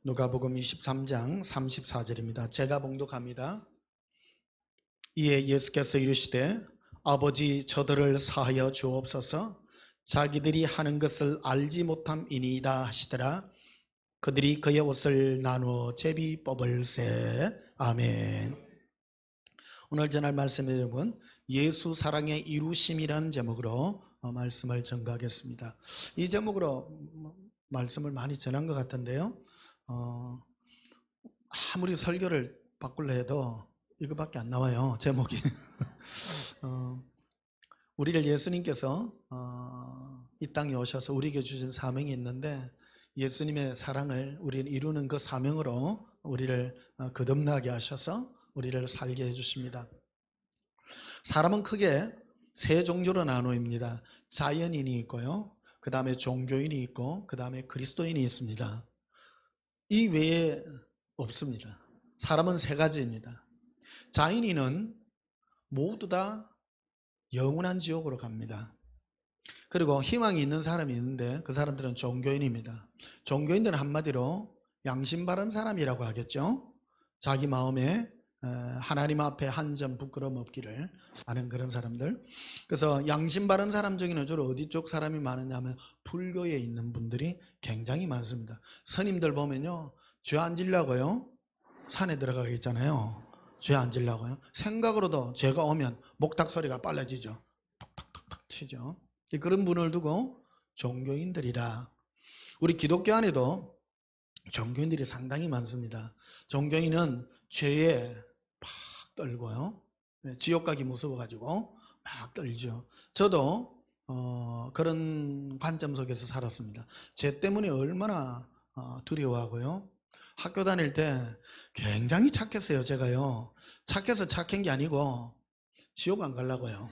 누가복음 23장 34절입니다. 제가 봉독합니다. 이에 예수께서 이르시되 아버지 저들을 사하여 주옵소서. 자기들이 하는 것을 알지 못함이니이다 하시더라. 그들이 그의 옷을 나누어 제비 뽑을세. 아멘. 오늘 전할 말씀의 제목은 예수 사랑의 이루심이라는 제목으로 말씀을 전가하겠습니다. 이 제목으로 말씀을 많이 전한 것 같은데요. 아무리 설교를 바꾸려 해도 이거밖에 안 나와요, 제목이. 우리를 예수님께서 이 땅에 오셔서 우리에게 주신 사명이 있는데, 예수님의 사랑을 우리는 이루는 그 사명으로 우리를 거듭나게 하셔서 우리를 살게 해주십니다. 사람은 크게 세 종류로 나누어집니다. 자연인이 있고요, 그 다음에 종교인이 있고, 그 다음에 그리스도인이 있습니다. 이 외에 없습니다. 사람은 세 가지입니다. 자연인은 모두 다 영원한 지옥으로 갑니다. 그리고 희망이 있는 사람이 있는데 그 사람들은 종교인입니다. 종교인들은 한마디로 양심 바른 사람이라고 하겠죠. 자기 마음에 하나님 앞에 한 점 부끄러움 없기를 아는 그런 사람들. 그래서 양심 바른 사람 중에는 주로 어디 쪽 사람이 많으냐면 불교에 있는 분들이 굉장히 많습니다. 스님들 보면요, 죄 안 지려고요 산에 들어가겠잖아요. 죄 안 지려고요 생각으로도 죄가 오면 목탁 소리가 빨라지죠. 톡톡톡톡 치죠. 그런 분을 두고 종교인들이라. 우리 기독교 안에도 종교인들이 상당히 많습니다. 종교인은 죄에 막 떨고요, 지옥 가기 무서워가지고 막 떨죠. 저도 그런 관점 속에서 살았습니다. 죄 때문에 얼마나 두려워하고요. 학교 다닐 때 굉장히 착했어요. 제가요, 착해서 착한 게 아니고 지옥 안 가려고요.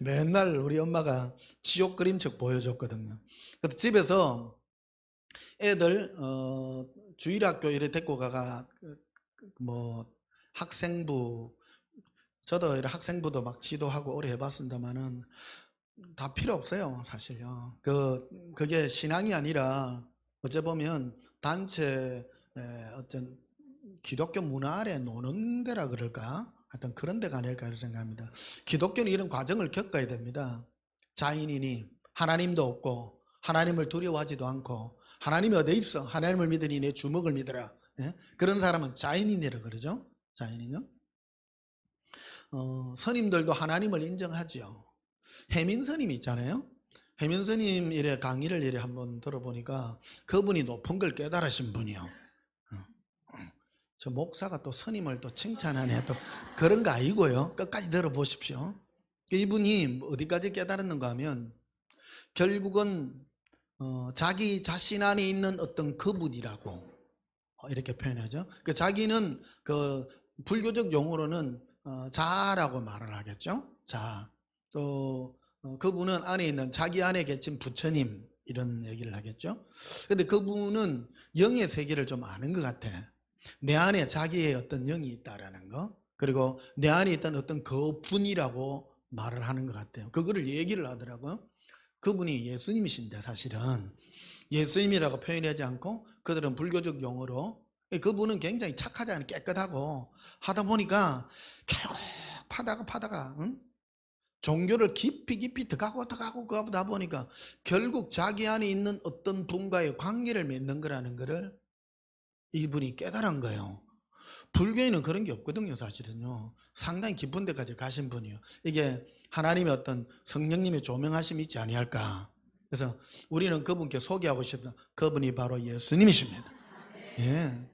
맨날 우리 엄마가 지옥 그림책 보여줬거든요. 그래서 집에서 애들 주일학교 이래 데리고 가가 뭐 학생부, 저도 이래 학생부도 막 지도하고 오래 해봤습니다만은 다 필요 없어요, 사실요. 그게 신앙이 아니라 어째 보면 단체 어떤 기독교 문화 아래 노는 데라 그럴까? 하여튼 그런 데가 아닐까 생각합니다. 기독교는 이런 과정을 겪어야 됩니다. 자연인이 하나님도 없고 하나님을 두려워하지도 않고, 하나님이 어디 있어? 하나님을 믿으니 내 주먹을 믿어라. 그런 사람은 자연인이라 그러죠. 자연인요. 스님들도 하나님을 인정하죠. 해민 스님 있잖아요. 해민 스님 이래 강의를 이래 한번 들어보니까 그분이 높은 걸 깨달으신 분이요. 저 목사가 또 스님을 또 칭찬하네. 또 그런 거 아니고요. 끝까지 들어보십시오. 이분이 어디까지 깨달았는가 하면 결국은 자기 자신 안에 있는 어떤 그분이라고 이렇게 표현하죠. 자기는 그 불교적 용어로는 자라고 말을 하겠죠. 자, 또 그분은 안에 있는 자기 안에 계신 부처님 이런 얘기를 하겠죠. 근데 그분은 영의 세계를 좀 아는 것 같아. 내 안에 자기의 어떤 영이 있다라는 거, 그리고 내 안에 있던 어떤 그분이라고 말을 하는 것 같아요. 그거를 얘기를 하더라고요. 그분이 예수님이신데 사실은 예수님이라고 표현하지 않고 그들은 불교적 용어로, 그분은 굉장히 착하잖아요. 깨끗하고 하다 보니까 결국 파다가 종교를 깊이 들어가고 그러다 보니까 결국 자기 안에 있는 어떤 분과의 관계를 맺는 거라는 거를 이분이 깨달은 거예요. 불교에는 그런 게 없거든요, 사실은요. 상당히 깊은 데까지 가신 분이요. 이게 하나님의 어떤 성령님의 조명하심이 있지 아니할까. 그래서 우리는 그분께 소개하고 싶다. 그분이 바로 예수님이십니다. 예.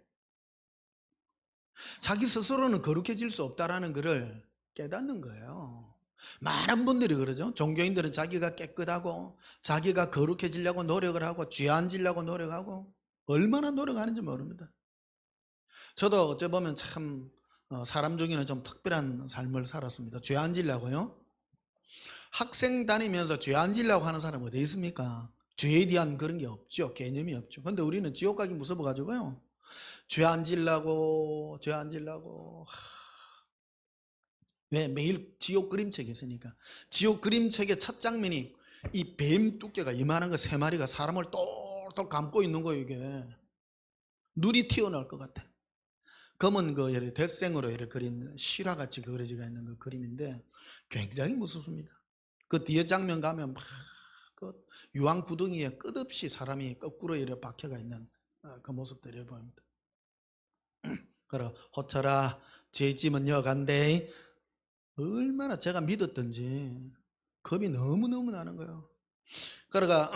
자기 스스로는 거룩해질 수 없다라는 것을 깨닫는 거예요. 많은 분들이 그러죠. 종교인들은 자기가 깨끗하고 자기가 거룩해지려고 노력을 하고 죄 안 지려고 노력하고 얼마나 노력하는지 모릅니다. 저도 어째 보면 참 사람 중에는 좀 특별한 삶을 살았습니다. 죄 안 지려고요. 학생 다니면서 죄 안 지려고 하는 사람 어디 있습니까? 죄에 대한 그런 게 없죠. 개념이 없죠. 근데 우리는 지옥 가기 무서워가지고요, 죄 안 지려고 왜? 매일 지옥 그림책이 있으니까. 지옥 그림책의 첫 장면이 이 뱀 두께가 이만한 거 세 마리가 사람을 똘똘 감고 있는 거예요, 이게. 눈이 튀어나올 것 같아. 검은 그 대생으로 이렇게 그린 실화같이 그려지가 있는 그 그림인데 굉장히 무섭습니다. 그 뒤에 장면 가면 막 그 유황 구덩이에 끝없이 사람이 거꾸로 이렇게 박혀가 있는 그 모습들이 보입니다. 그래, 호철아, 죄짐은 여간데 얼마나 제가 믿었던지 겁이 너무너무 나는 거예요. 그러니까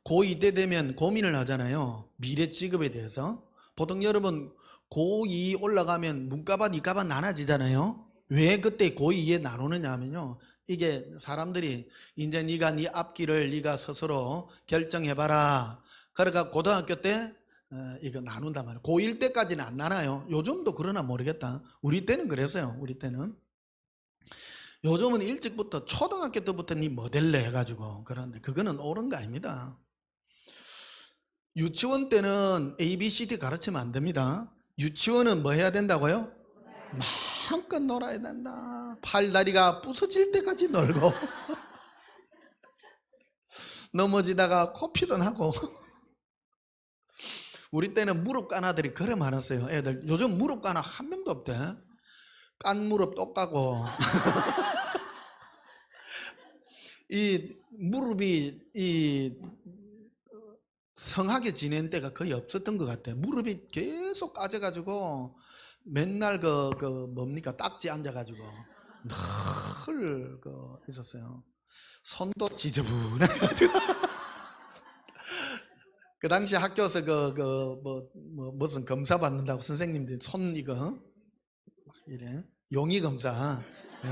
고2 때 되면 고민을 하잖아요. 미래 직업에 대해서. 보통 여러분 고2 올라가면 문과반, 이과반 나눠지잖아요. 왜 그때 고2에 나누느냐 하면요. 이게 사람들이 이제 네가 네 앞길을 네가 스스로 결정해봐라. 그러니까 고등학교 때 이거 나눈단 말이에요. 고1 때까지는 안 나눠요. 요즘도 그러나 모르겠다. 우리 때는 그랬어요. 우리 때는. 요즘은 일찍부터 초등학교 때부터 네 뭐 될래 해가지고 그런데 그거는 옳은 거 아닙니다. 유치원 때는 ABCD 가르치면 안 됩니다. 유치원은 뭐 해야 된다고요? 마음껏 놀아야 된다. 팔다리가 부서질 때까지 놀고 넘어지다가 코피도 나고 우리 때는 무릎 깐 아들이 그래 많았어요. 애들 요즘 무릎 깐 한 명도 없대. 깐 무릎 똑 까고 이 무릎이 이 성하게 지낸 때가 거의 없었던 것 같아요. 무릎이 계속 까져가지고 맨날 뭡니까 딱지 앉아가지고 늘 있었어요. 손도 지저분해가지고 그 당시 학교에서 무슨 검사 받는다고 선생님들이 손 이거 이래 용의 검사. 예.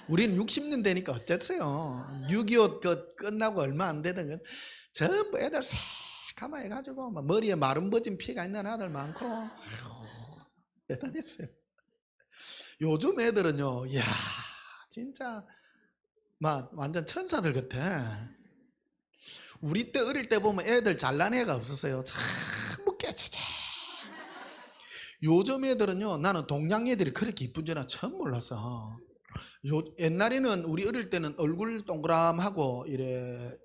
우리는 60년 되니까 어쨌어요. 6.25 끝나고 얼마 안 되던 전부 애들 새까만 해가지고 머리에 마름 버진 피가 있는 아들 많고 대단했어요. 요즘 애들은요, 이야 진짜 막 완전 천사들 같아. 우리 때 어릴 때 보면 애들 잘난 애가 없었어요. 전부 깨치지. 요즘 애들은요, 나는 동양 애들이 그렇게 이쁜 줄은 처음 몰랐어. 옛날에는 우리 어릴 때는 얼굴 동그람하고 이래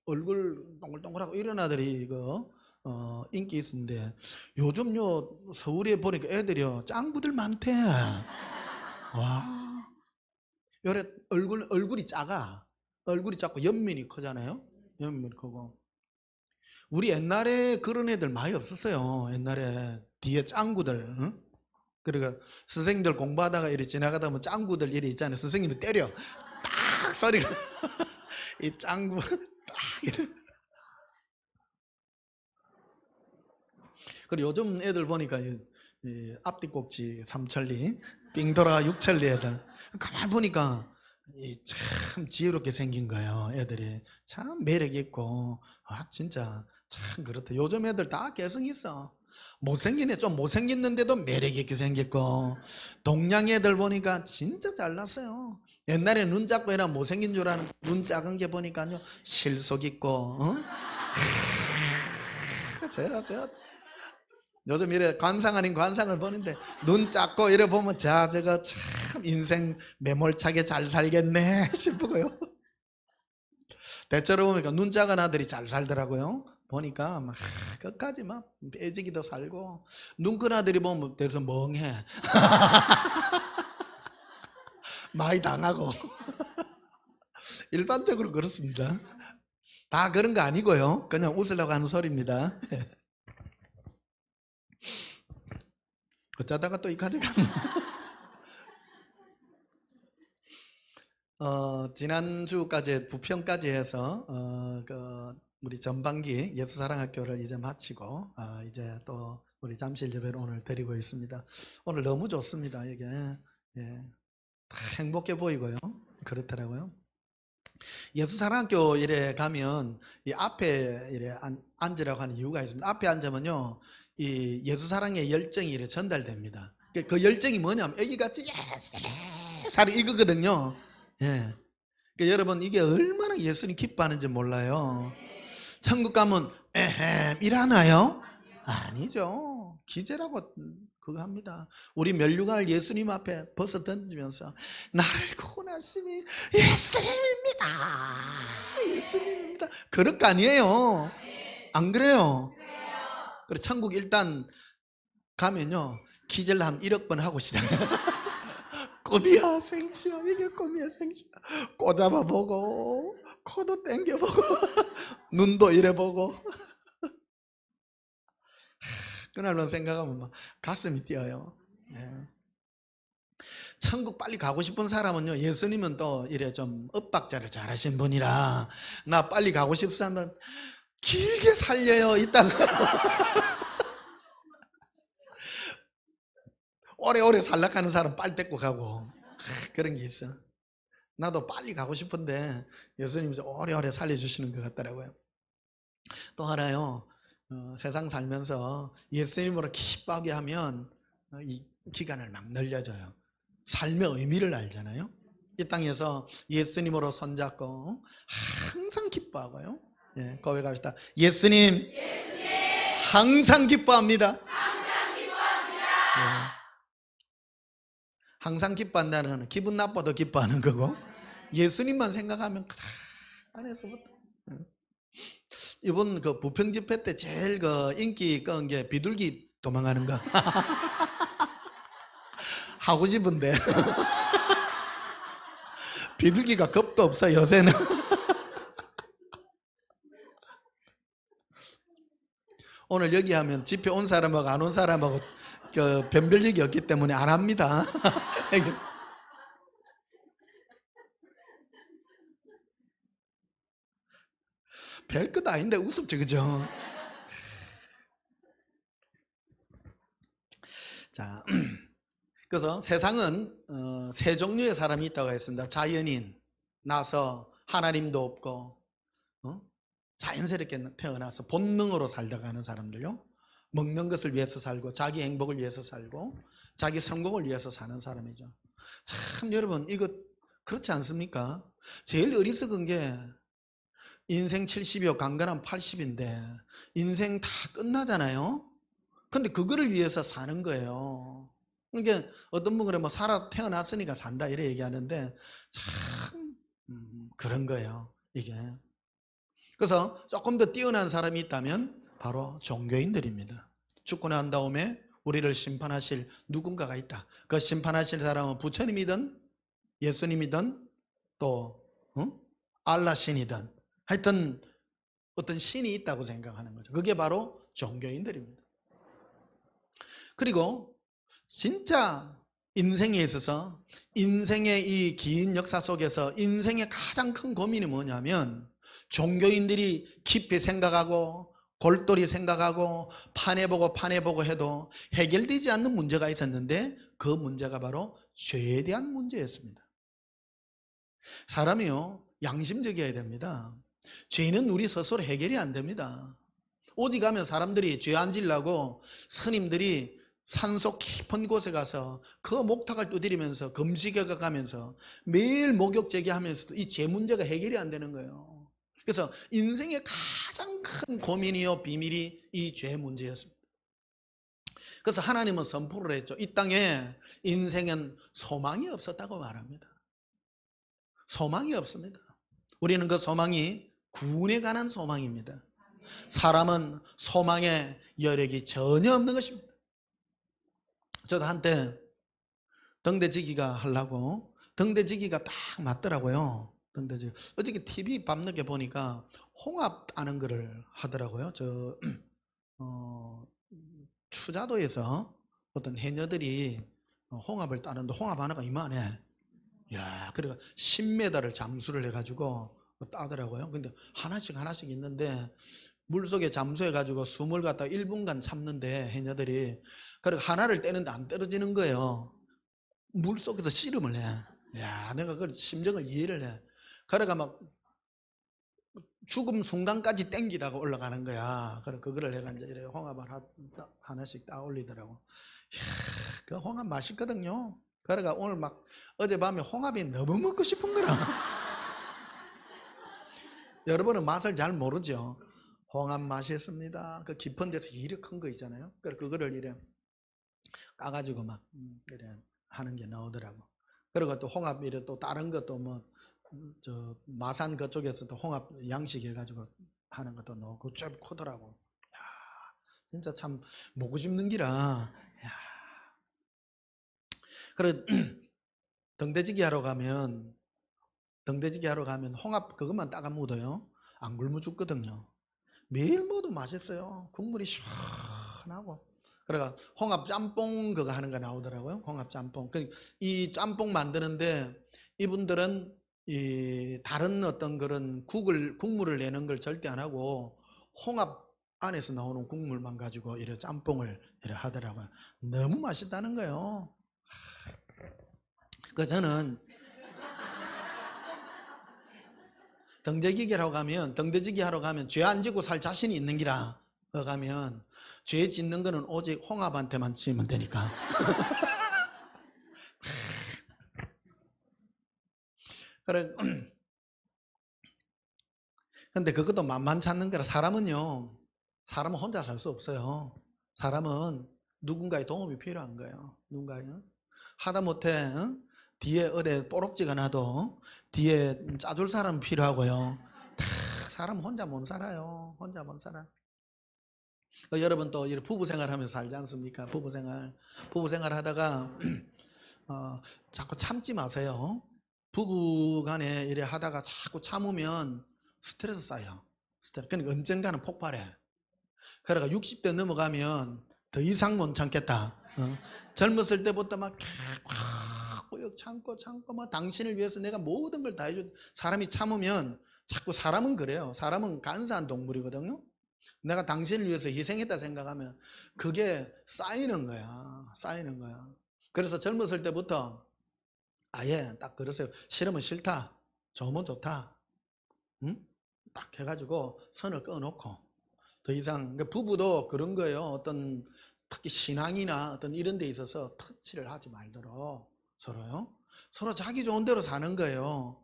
얼굴 동글동글하고 이런 아들이 이거 인기 있었는데 요즘요 서울에 보니까 애들이요 짱구들 많대. 와, 요래 얼굴이 작아. 얼굴이 작고 옆면이 크잖아요. 옆면이 크고. 우리 옛날에 그런 애들 많이 없었어요. 옛날에 뒤에 짱구들. 응? 그러니까 선생님들 공부하다가 이리 지나가다 보면 짱구들 이리 있잖아요. 선생님이 때려. 딱 소리가 이 짱구 딱 이래. 그리고 요즘 애들 보니까 이 앞뒤 꼭지 3천리, 빙돌아 6천리 애들. 가만 보니까 참 지혜롭게 생긴 거예요. 애들이 참 매력 있고 진짜 참 그렇다. 요즘 애들 다 개성 있어. 못생긴 애 좀 못생겼는데도 매력 있게 생겼고 동양 애들 보니까 진짜 잘났어요. 옛날에 눈 작고 애라 못생긴 줄 아는 눈 작은 게 보니까요 실속 있고 제가 요즘 이래 관상 아닌 관상을 보는데 눈 작고 이래 보면 저거 참 인생 매몰차게 잘 살겠네 싶고요. 대체로 보니까 눈 작은 아들이 잘 살더라고요. 보니까 막 끝까지 막 빼지기도 살고 눈 큰 아들이 보면 대해서 멍해. 많이 당하고 일반적으로 그렇습니다. 다 그런 거 아니고요. 그냥 웃으려고 하는 소리입니다. 어쩌다가 또 이 카드가 지난주까지 부평까지 해서 우리 전반기 예수사랑학교를 이제 마치고 이제 또 우리 잠실 예배를 오늘 드리고 있습니다. 오늘 너무 좋습니다. 이게 다 행복해 보이고요. 그렇더라고요. 예수사랑학교 이래 가면 이 앞에 이래 앉으라고 하는 이유가 있습니다. 앞에 앉으면요 이 예수사랑의 열정이 이래 전달됩니다. 그 열정이 뭐냐면 애기같이 예수를 이거거든요. 예. 그러니까 여러분 이게 얼마나 예수님 기뻐하는지 몰라요. 천국 가면 에헴 일하나요? 아니죠. 기절하고 그거 합니다. 우리 면류관을 예수님 앞에 벗어 던지면서 나를 구원하시니 예수님입니다. 예수님입니다. 그럴 거 아니에요. 안 그래요? 그래 천국 일단 가면요 기절 한 1억 번 하고 시작해요. 꿈이야 생시야, 이게 꿈이야 생시야. 꼬잡아보고 코도 땡겨보고 눈도 이래보고. 그날로 생각하면 막 가슴이 뛰어요. 예. 천국 빨리 가고 싶은 사람은요, 예수님은 또 이래 좀 엇박자를 잘 하신 분이라, 나 빨리 가고 싶으면 길게 살려요 이따가. 오래오래 살락하는 사람 빨리 데리고 가고 그런 게 있어. 나도 빨리 가고 싶은데 예수님이 오래오래 살려주시는 것 같더라고요. 또 하나요, 세상 살면서 예수님으로 기뻐하게 하면 이 기간을 막 늘려줘요. 삶의 의미를 알잖아요. 이 땅에서 예수님으로 손잡고 항상 기뻐하고요. 예, 고백합시다. 예수님, 항상 기뻐합니다. 예. 항상 기뻐한다는 것은 기분 나빠도 기뻐하는 거고, 예수님만 생각하면 그 안에서부터. 이번 그 부평 집회 때 제일 그 인기 끈 게 비둘기 도망가는 거. 하고 싶은데 비둘기가 겁도 없어 요새는. 오늘 여기 하면 집회 온 사람하고 안 온 사람하고 그 변별력이 없기 때문에 안 합니다. 별것 아닌데 우습죠, 그죠? 자, 그래서 세상은 세 종류의 사람이 있다고 했습니다. 자연인, 나서 하나님도 없고 자연스럽게 태어나서 본능으로 살다가 하는 사람들요. 먹는 것을 위해서 살고 자기 행복을 위해서 살고 자기 성공을 위해서 사는 사람이죠. 참 여러분 이거 그렇지 않습니까? 제일 어리석은 게 인생 70이요 강건한 80인데 인생 다 끝나잖아요. 근데 그거를 위해서 사는 거예요. 그러니까 어떤 분은 뭐 살아 태어났으니까 산다 이래 얘기하는데 참 그런 거예요 이게. 그래서 조금 더 뛰어난 사람이 있다면 바로 종교인들입니다. 죽고 난 다음에 우리를 심판하실 누군가가 있다. 그 심판하실 사람은 부처님이든 예수님이든 또 알라 신이든 하여튼 어떤 신이 있다고 생각하는 거죠. 그게 바로 종교인들입니다. 그리고 진짜 인생에 있어서 인생의 이 긴 역사 속에서 인생의 가장 큰 고민이 뭐냐면 종교인들이 깊이 생각하고 골똘히 생각하고 파내보고 해도 해결되지 않는 문제가 있었는데 그 문제가 바로 죄에 대한 문제였습니다. 사람이요 양심적이어야 됩니다. 죄는 우리 스스로 해결이 안 됩니다. 오직 가면 사람들이 죄 안 지려고 스님들이 산속 깊은 곳에 가서 그 목탁을 두드리면서 금식에 가면서 매일 목욕 제기하면서도 이 죄 문제가 해결이 안 되는 거예요. 그래서 인생의 가장 큰 고민이요 비밀이 이 죄 문제였습니다. 그래서 하나님은 선포를 했죠. 이 땅에 인생은 소망이 없었다고 말합니다. 소망이 없습니다. 우리는 그 소망이 구원에 관한 소망입니다. 사람은 소망의 여력이 전혀 없는 것입니다. 저도 한때 등대지기가 하려고 등대지기가 딱 맞더라고요. 등대지기. 어저께 TV 밤늦게 보니까 홍합 따는 거를 하더라고요. 추자도에서 어떤 해녀들이 홍합을 따는데 홍합 하나가 이만해. 야, 그러니까 10m를 잠수를 해가지고 따더라고요. 근데 하나씩 있는데 물속에 잠수해가지고 숨을 갖다 1분간 참는데 해녀들이 그리고 하나를 떼는데 안 떨어지는 거예요. 물속에서 씨름을 해. 야, 내가 그 심정을 이해를 해. 그래가 막 죽음 순간까지 땡기다가 올라가는 거야. 그래 그거를 해가 이제 이래 홍합을 하나씩 따 올리더라고. 이야, 그 홍합 맛있거든요. 그래가 오늘 막 어젯밤에 홍합이 너무 먹고 싶은 거라. 여러분은 맛을 잘 모르죠. 홍합 맛있습니다. 그 깊은 데서 이렇게 큰 거 있잖아요. 그래 그거를 이래 까가지고 막 이래 하는 게 나오더라고. 그리고 또 홍합 이래 또 다른 것도 뭐 저 마산 그쪽에서도 홍합 양식 해가지고 하는 것도 넣고 쭉 크더라고. 야, 진짜 참 먹고 싶는 기라. 야. 그래 등대지기 하러 가면 홍합 그것만 따가 묻어요. 안 굶어 죽거든요. 매일 먹어도 맛있어요. 국물이 시원하고. 그러니까 홍합 짬뽕 그거 하는 거 나오더라고요. 홍합 짬뽕. 이 짬뽕 만드는데 이분들은 이 다른 어떤 그런 국물을 내는 걸 절대 안 하고 홍합 안에서 나오는 국물만 가지고 이래 짬뽕을 이래 하더라고요. 너무 맛있다는 거예요. 그 저는 등대지기 하러 가면 죄 안 지고 살 자신이 있는 기라 가면 죄 짓는 거는 오직 홍합한테만 지으면 되니까. 그래. 근데 그것도 만만치 않는 거라. 사람은 혼자 살 수 없어요. 사람은 누군가의 도움이 필요한 거예요. 누군가요? 하다못해 뒤에 어디 뽀록지가 나도 뒤에 짜줄 사람 필요하고요. 사람 혼자 못 살아요. 혼자 못 살아. 여러분 또 부부 생활하면서 살지 않습니까? 부부 생활 하다가 자꾸 참지 마세요. 부부 간에 이래 하다가 자꾸 참으면 스트레스 쌓여. 그러니까 언젠가는 폭발해. 그러니까 60대 넘어가면 더 이상 못 참겠다. 젊었을 때부터 막 꾸역 참고 막 당신을 위해서 내가 모든 걸 다 해줘. 사람이 참으면 자꾸 사람은 그래요. 사람은 간사한 동물이거든요. 내가 당신을 위해서 희생했다 생각하면 그게 쌓이는 거야. 그래서 젊었을 때부터 아예 딱 그러세요. 싫으면 싫다. 좋으면 좋다. 딱 해가지고 선을 꺼놓고 더 이상 부부도 그런 거예요. 어떤 특히 신앙이나 어떤 이런 데 있어서 터치를 하지 말도록 서로 자기 좋은 대로 사는 거예요.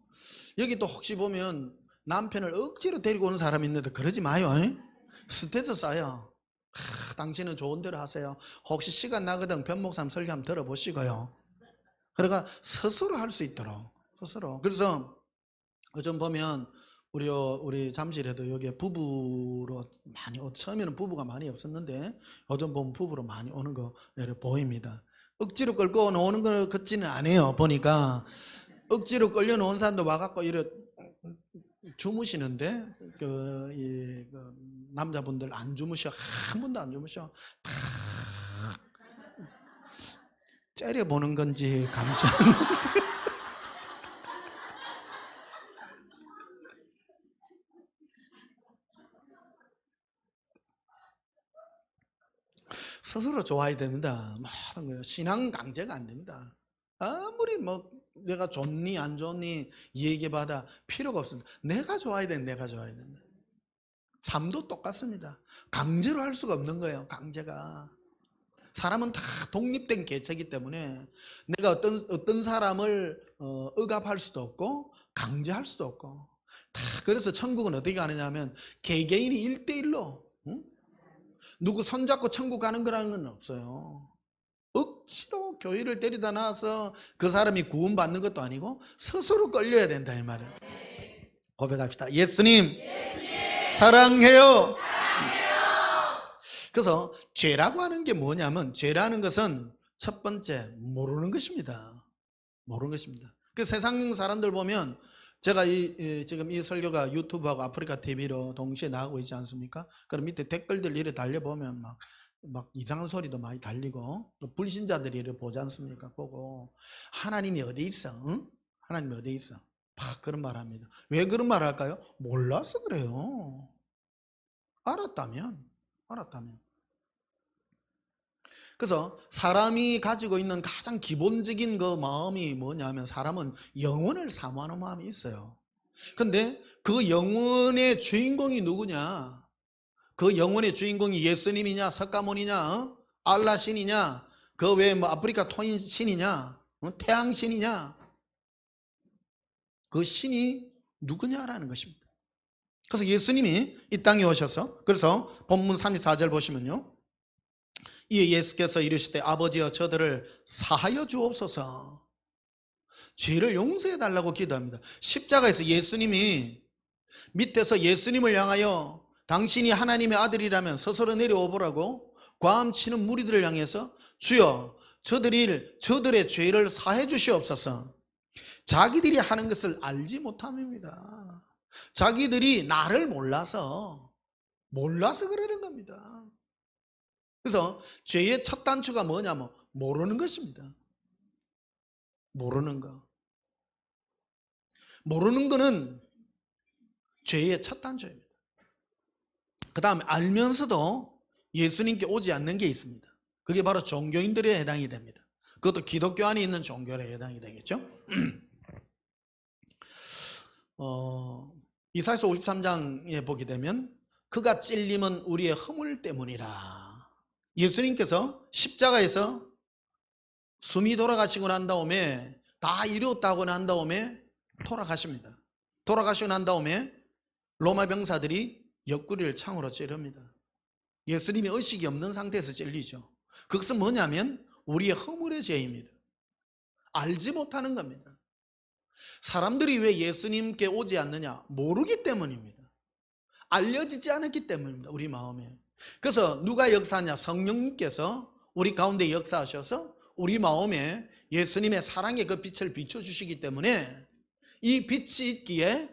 여기 또 혹시 보면 남편을 억지로 데리고 오는 사람이 있는데 그러지 마요. 스트레스 쌓여. 당신은 좋은 대로 하세요. 혹시 시간 나거든 변목삼 설교 한번 들어보시고요. 그러니까 스스로 할 수 있도록 스스로. 그래서 요즘 보면 우리 잠실에도 여기에 부부로 많이 처음에는 부부가 많이 없었는데 요즘 보면 부부로 많이 오는 거 보입니다. 억지로 끌고 오는 거 같지는 않아요. 보니까 억지로 끌려 놓은 사람도 와갖고 이래 주무시는데 그 남자분들 안 주무셔. 한 번도 안 주무셔. 째려보는 건지 감시하는 건지. 스스로 좋아야 됩니다. 모든 거예요. 신앙 강제가 안 됩니다. 아무리 뭐 내가 좋니 안 좋니 얘기받아 필요가 없습니다. 내가 좋아야 된다. 삶도 똑같습니다. 강제로 할 수가 없는 거예요. 강제가. 사람은 다 독립된 개체이기 때문에 내가 어떤 사람을 억압할 수도 없고 강제할 수도 없고 다. 그래서 천국은 어떻게 가느냐면 개개인이 1대1로 누구 손잡고 천국 가는 거라는 건 없어요. 억지로 교회를 데리다 놔서 그 사람이 구원받는 것도 아니고 스스로 끌려야 된다 이 말이에요. 고백합시다. 예수님 사랑해요. 그래서 죄라고 하는 게 뭐냐면 죄라는 것은 첫 번째 모르는 것입니다. 그 세상 사람들 보면 제가 지금 이 설교가 유튜브하고 아프리카 TV로 동시에 나가고 있지 않습니까? 그럼 밑에 댓글들 이렇게 달려보면 막 이상한 소리도 많이 달리고 또 불신자들이 이렇게 보지 않습니까? 보고 하나님이 어디 있어? 응? 하나님이 어디 있어? 막 그런 말 합니다. 왜 그런 말 할까요? 몰라서 그래요. 알았다면. 그래서 사람이 가지고 있는 가장 기본적인 그 마음이 뭐냐면 사람은 영혼을 사모하는 마음이 있어요. 근데 그 영혼의 주인공이 누구냐? 그 영혼의 주인공이 예수님이냐, 석가모니냐, 알라 신이냐, 그 외에 뭐 아프리카 토인 신이냐, 태양 신이냐, 그 신이 누구냐라는 것입니다. 그래서 예수님이 이 땅에 오셔서, 그래서 본문 34절 보시면요, 이에 예수께서 이르시되 아버지여 저들을 사하여 주옵소서. 죄를 용서해 달라고 기도합니다. 십자가에서 예수님이 밑에서 예수님을 향하여 당신이 하나님의 아들이라면 스스로 내려오 보라고 과음치는 무리들을 향해서 주여 저들의 죄를 사해 주시옵소서. 자기들이 하는 것을 알지 못함입니다. 자기들이 나를 몰라서 그러는 겁니다. 그래서 죄의 첫 단추가 뭐냐면 모르는 것입니다. 모르는 거. 모르는 거는 죄의 첫 단추입니다. 그 다음에 알면서도 예수님께 오지 않는 게 있습니다. 그게 바로 종교인들에 해당이 됩니다. 그것도 기독교 안에 있는 종교에 해당이 되겠죠. 이사야서 53장에 보게 되면 그가 찔림은 우리의 허물 때문이라. 예수님께서 십자가에서 숨이 돌아가시고 난 다음에 다 이루었다고 난 다음에 돌아가십니다. 돌아가시고 난 다음에 로마 병사들이 옆구리를 창으로 찌릅니다. 예수님이 의식이 없는 상태에서 찔리죠. 그것은 뭐냐면 우리의 허물의 죄입니다. 알지 못하는 겁니다. 사람들이 왜 예수님께 오지 않느냐? 모르기 때문입니다. 알려지지 않았기 때문입니다. 우리 마음에. 그래서 누가 역사하냐? 성령님께서 우리 가운데 역사하셔서 우리 마음에 예수님의 사랑의 그 빛을 비춰주시기 때문에 이 빛이 있기에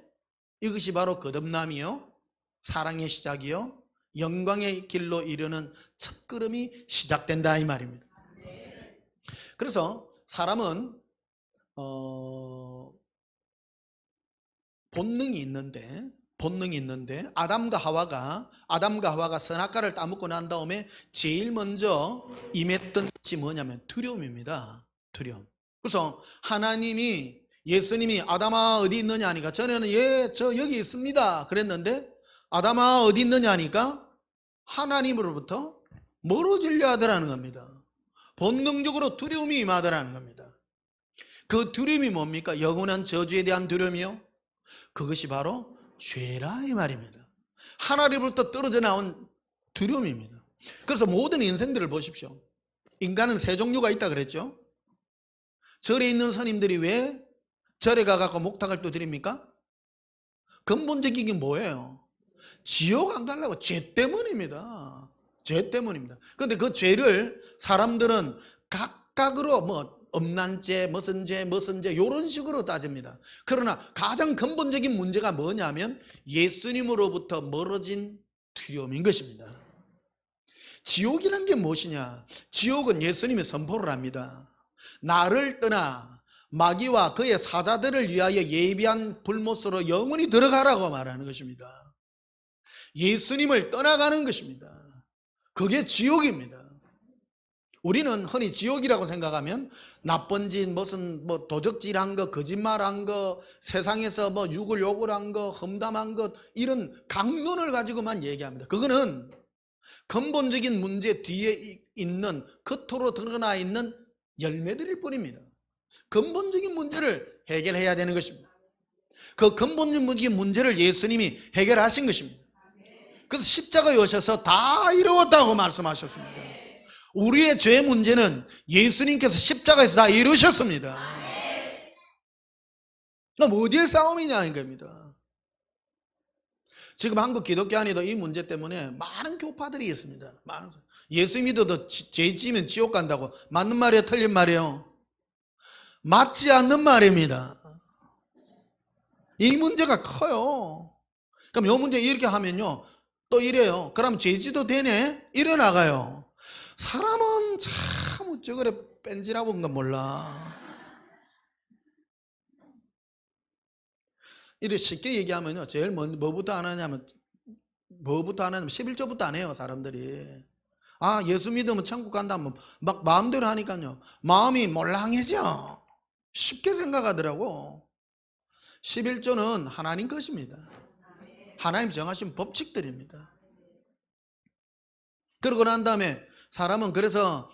이것이 바로 거듭남이요, 사랑의 시작이요, 영광의 길로 이르는 첫걸음이 시작된다 이 말입니다. 그래서 사람은 본능이 있는데 아담과 하와가 선악과를 따먹고 난 다음에 제일 먼저 임했던 것이 뭐냐면 두려움입니다. 두려움. 그래서 하나님이 예수님이 아담아 어디 있느냐 하니까 전에는 저 여기 있습니다 그랬는데 아담아 어디 있느냐 하니까 하나님으로부터 멀어지려 하더라는 겁니다. 본능적으로 두려움이 임하더라는 겁니다. 그 두려움이 뭡니까? 영원한 저주에 대한 두려움이요, 그것이 바로 죄라 이 말입니다. 하나님으로부터 떨어져 나온 두려움입니다. 그래서 모든 인생들을 보십시오. 인간은 세 종류가 있다 그랬죠. 절에 있는 스님들이 왜 절에 가서 목탁을 또 드립니까? 근본적인 게 뭐예요? 지옥 안 가려고 죄 때문입니다. 죄 때문입니다. 그런데 그 죄를 사람들은 각각으로 음란죄, 무슨 죄 이런 식으로 따집니다. 그러나 가장 근본적인 문제가 뭐냐면 예수님으로부터 멀어진 두려움인 것입니다. 지옥이란 게 무엇이냐? 지옥은 예수님이 선포를 합니다. 나를 떠나 마귀와 그의 사자들을 위하여 예비한 불못으로 영원히 들어가라고 말하는 것입니다. 예수님을 떠나가는 것입니다. 그게 지옥입니다. 우리는 흔히 지옥이라고 생각하면 나쁜 짓, 무슨 도적질한 거, 거짓말한 거, 세상에서 욕을 한 거, 험담한 것, 이런 강론을 가지고만 얘기합니다. 그거는 근본적인 문제 뒤에 있는, 겉으로 드러나 있는 열매들일 뿐입니다. 근본적인 문제를 해결해야 되는 것입니다. 그 근본적인 문제를 예수님이 해결하신 것입니다. 그래서 십자가에 오셔서 다 이루었다고 말씀하셨습니다. 우리의 죄 문제는 예수님께서 십자가에서 다 이루셨습니다. 그럼 어디에 싸움이냐 인 겁니다. 지금 한국 기독교 안에도 이 문제 때문에 많은 교파들이 있습니다. 예수 믿어도 죄 지으면 지옥 간다고. 맞는 말이에요, 틀린 말이에요? 맞지 않는 말입니다. 이 문제가 커요. 그럼 이 문제 이렇게 하면요 또 이래요. 그럼 죄지도 되네? 일어나가요. 사람은 참 어쩌그래 뺀질하고 온가 몰라. 이렇게 쉽게 얘기하면요, 제일 뭐부터 안 하냐면 11조부터 안 해요. 사람들이 예수 믿으면 천국 간다면 막 마음대로 하니까요 마음이 몰랑해져. 쉽게 생각하더라고. 11조는 하나님 것입니다. 하나님 정하신 법칙들입니다. 그러고 난 다음에 사람은 그래서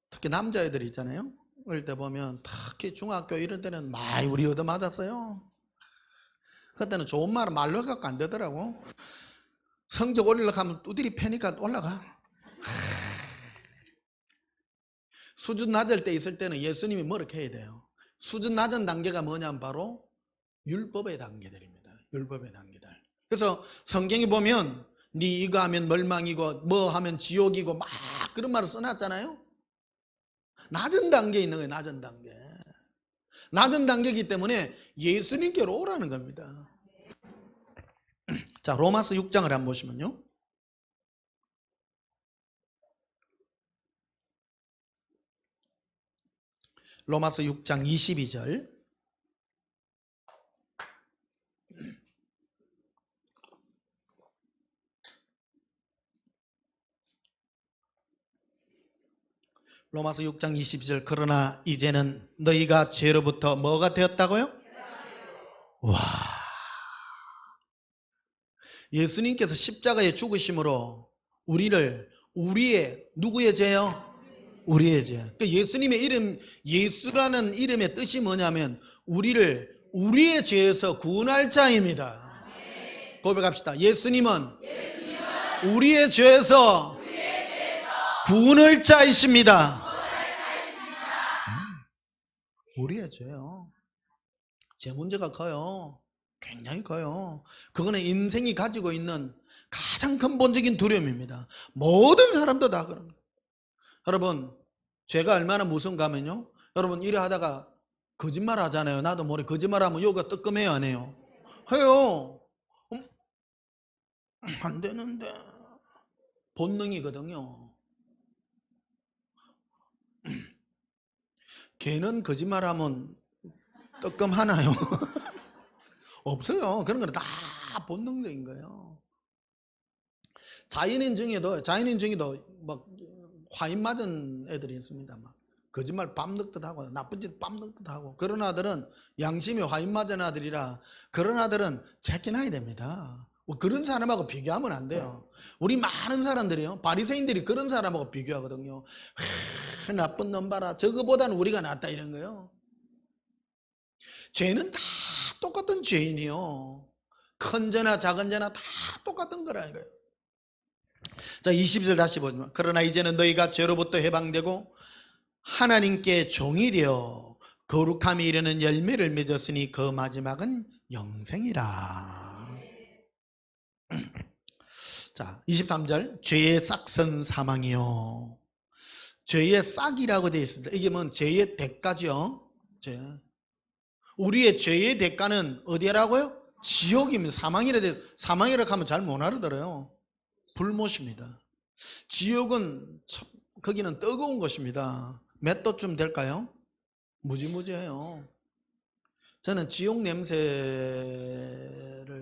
특히 남자애들 있잖아요. 어릴 때 보면 특히 중학교 이런 때는 많이 우리 얻어맞았어요. 그때는 좋은 말은 말로 갖고 안 되더라고. 성적 올리려고 하면 두드리 패니까 올라가. 수준 낮을 때 있을 때는 예수님이 뭐렇게 해야 돼요? 수준 낮은 단계가 뭐냐면 바로 율법의 단계들입니다. 율법의 단계들. 그래서 성경에 보면 네 이거 하면 멸망이고 뭐 하면 지옥이고 막 그런 말을 써놨잖아요. 낮은 단계에 있는 거예요. 낮은 단계. 낮은 단계이기 때문에 예수님께로 오라는 겁니다. 자, 로마서 6장을 한번 보시면요. 로마서 6장 22절. 로마서 6장 22절. 그러나 이제는 너희가 죄로부터 뭐가 되었다고요? 와, 예수님께서 십자가에 죽으심으로 우리를 우리의 누구의 죄요? 우리의 죄. 그러니까 예수님의 이름, 예수라는 이름의 뜻이 뭐냐면 우리를 우리의 죄에서 구원할 자입니다. 고백합시다. 예수님은 우리의 죄에서 구원할 자이십니다. 우리의 죄요. 죄 문제가 커요. 굉장히 커요. 그거는 인생이 가지고 있는 가장 근본적인 두려움입니다. 모든 사람도 다 그럽니다. 여러분, 죄가 얼마나 무서운가 하면요, 여러분 이래 하다가 거짓말 하잖아요. 나도 모르게 거짓말하면 요가 뜨끔해요, 안 해요? 해요. 안 되는데. 본능이거든요. 개는 거짓말하면 뜨끔하나요? 없어요. 그런 건 다 본능적인 거예요. 자연인 중에도 막 화인 맞은 애들이 있습니다. 막 거짓말 밤늦듯 하고 나쁜 짓 밤늦듯 하고 그런 아들은 양심이 화인 맞은 아들이라 그런 아들은 제껴놔야 됩니다. 그런 사람하고 비교하면 안 돼요. 우리 많은 사람들이요, 바리새인들이 그런 사람하고 비교하거든요. 나쁜 놈 봐라, 저거보다는 우리가 낫다 이런 거예요. 죄는 다 똑같은 죄인이요. 큰 죄나 작은 죄나 다 똑같은 거라는 거예요. 자, 20절 다시 보지만 그러나 이제는 너희가 죄로부터 해방되고 하나님께 종이 되어 거룩함이 이르는 열매를 맺었으니 그 마지막은 영생이라. 자, 23절. 죄의 싹은 사망이요. 죄의 싹이라고 되어 있습니다. 이게 뭐 죄의 대가죠. 우리의 죄의 대가는 어디라고요? 지옥입니다. 사망이라 하면 잘 못 알아들어요. 불못입니다. 지옥은 거기는 뜨거운 것입니다. 몇 도쯤 될까요? 무지무지해요. 저는 지옥 냄새를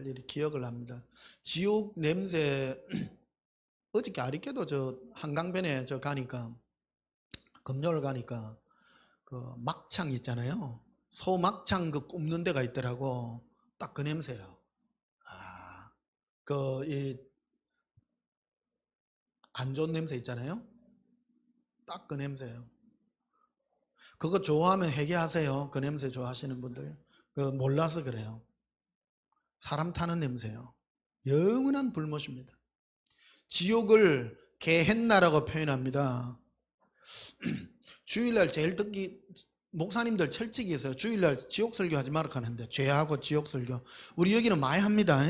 이렇게 기억을 합니다. 지옥 냄새, 어저께 아리께도 저 한강변에 저 가니까, 금요일 가니까 그 막창 있잖아요. 소막창 그 굽는 데가 있더라고. 딱 그 냄새요. 아, 안 좋은 냄새 있잖아요. 딱 그 냄새예요. 그거 좋아하면 회개하세요. 그 냄새 좋아하시는 분들. 몰라서 그래요. 사람 타는 냄새요. 영원한 불못입니다. 지옥을 게헨나라고 표현합니다. 주일날 제일 듣기, 목사님들 철칙이 있어요. 주일날 지옥 설교하지 말라 하는데 죄하고 지옥 설교 우리 여기는 많이 합니다.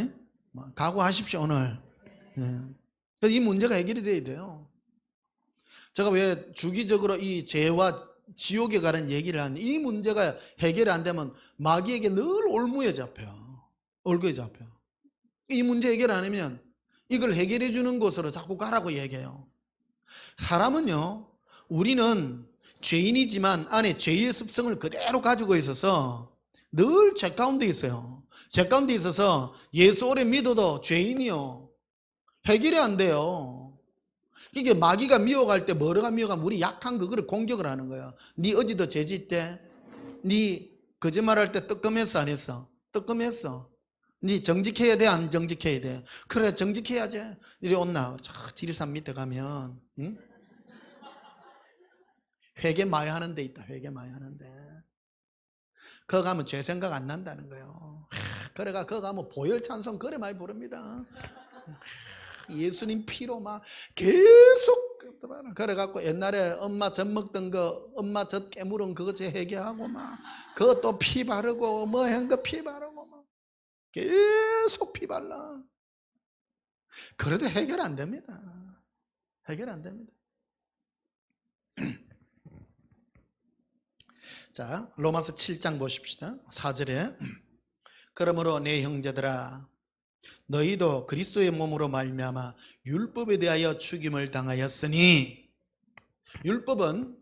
각오하십시오 오늘. 이 문제가 해결이 돼야 돼요. 제가 왜 주기적으로 이 죄와 지옥에 가는 얘기를 하는, 이 문제가 해결이 안 되면 마귀에게 늘 올무에 잡혀. 얼굴에 잡혀. 이 문제 해결 안 하면 이걸 해결해 주는 곳으로 자꾸 가라고 얘기해요. 사람은요, 우리는 죄인이지만 안에 죄의 습성을 그대로 가지고 있어서 늘 죄 가운데 있어요. 죄 가운데 있어서 예수 오래 믿어도 죄인이요, 해결이 안 돼요. 이게 마귀가 미워갈 때 뭐가 미워가면 우리 약한 그거를 공격을 하는 거야. 네 어제도 죄짓 때, 네 거짓말할 때 뜨끔했어 안 했어? 뜨끔했어. 네 정직해야 돼 안 정직해야 돼? 그래 정직해야지. 이리 온나 지리산 밑에 가면 회개 많이 하는 데 있다. 회개 많이 하는데 거기 가면 죄 생각 안 난다는 거예요. 그래가 거기 가면 보혈 찬송 그래 많이 부릅니다. 예수님 피로 막 계속 그래갖고 옛날에 엄마 젖 먹던 거, 엄마 젖 깨물은 그거 해결하고 막 그것도 피 바르고 뭐 한 거 피 바르고 막 계속 피 발라. 그래도 해결 안 됩니다. 해결 안 됩니다. 자, 로마서 7장 보십시다. 4절에 그러므로 내 형제들아 너희도 그리스도의 몸으로 말미암아 율법에 대하여 죽임을 당하였으니, 율법은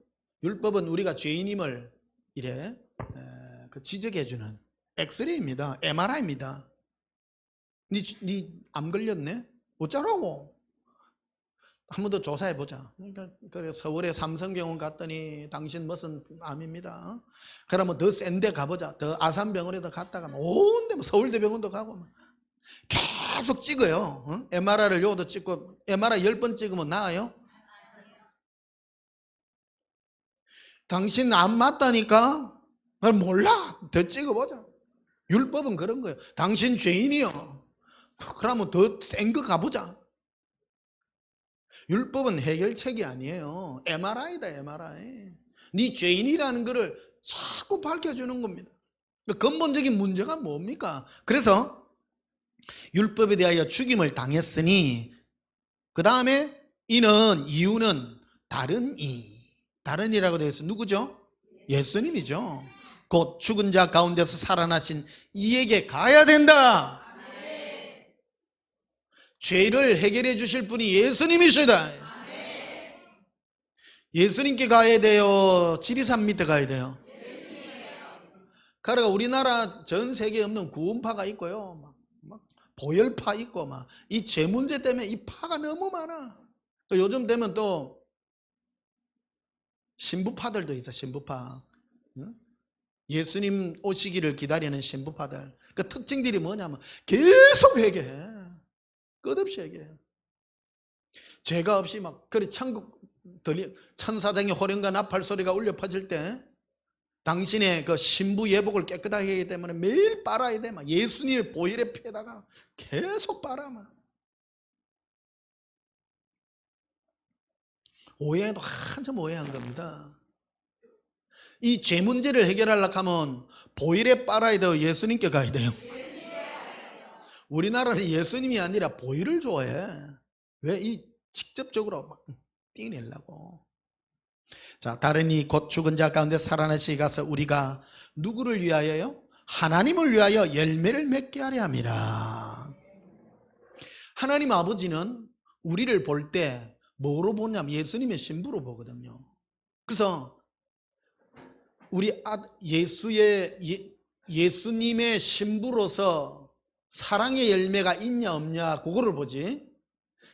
우리가 죄인임을 이래 지적해 주는 엑스레이입니다. MRI입니다. 니 암 걸렸네? 어쩌라고? 한 번 더 조사해 보자. 그러니까 서울의 삼성병원 갔더니 당신 무슨 암입니다. 그러면 더 센 데 가보자. 더 아산병원에도 갔다가 온데 뭐 서울대병원도 가고 계속 찍어요. MRI를 요도 찍고 MRI 10번 찍으면 나아요? 당신 안 맞다니까? 난 몰라. 더 찍어보자. 율법은 그런 거예요. 당신 죄인이요. 그러면 더 센 거 가보자. 율법은 해결책이 아니에요. MRI다, MRI. 네 죄인이라는 거를 자꾸 밝혀주는 겁니다. 근본적인 문제가 뭡니까? 그래서 율법에 대하여 죽임을 당했으니, 그 다음에 이유는 다른이라고 되어 있어요. 누구죠? 예수님이죠. 곧 죽은 자 가운데서 살아나신 이에게 가야 된다. 죄를 해결해 주실 분이 예수님이시다. 예수님께 가야 돼요? 지리산 밑에 가야 돼요? 그러니까 우리나라 전 세계에 없는 구원파가 있고요, 막 보혈파 있고 이 죄 문제 때문에 이 파가 너무 많아. 또 요즘 되면 또 신부파들도 있어. 신부파. 예수님 오시기를 기다리는 신부파들. 그 특징들이 뭐냐면 계속 회개해. 끝없이 얘기해요. 죄가 없이 그래 천국 천사장의 호령과 나팔 소리가 울려 퍼질 때 당신의 그 신부 예복을 깨끗하게 하기 때문에 매일 빨아야 돼. 예수님의 보혈의 피에다가 계속 빨아. 오해도 한참 오해한 겁니다. 이 죄 문제를 해결하려고 하면 보혈에 빨아야 돼요? 예수님께 가야 돼요? 우리나라는 예수님이 아니라 보혈을 좋아해. 왜? 직접적으로 띵내려고. 자, 다른이 곧 죽은 자 가운데 살아나시게 가서 우리가 누구를 위하여요? 하나님을 위하여 열매를 맺게 하려 함이라. 하나님 아버지는 우리를 볼 때 뭐로 보냐면 예수님의 신부로 보거든요. 그래서 우리 예수님의 신부로서 사랑의 열매가 있냐 없냐 그거를 보지,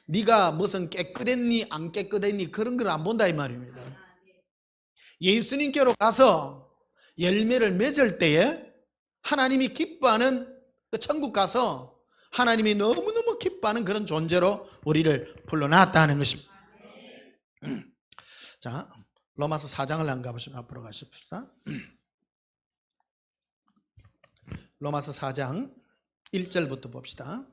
네가 무슨 깨끗했니 안 깨끗했니 그런 걸 안 본다 이 말입니다. 예수님께로 가서 열매를 맺을 때에 하나님이 기뻐하는, 천국 가서 하나님이 너무너무 기뻐하는 그런 존재로 우리를 불러놨다는 것입니다. 자, 로마서 4장을 안 가보시면 앞으로 가십시다. 로마서 4장 1절부터 봅시다.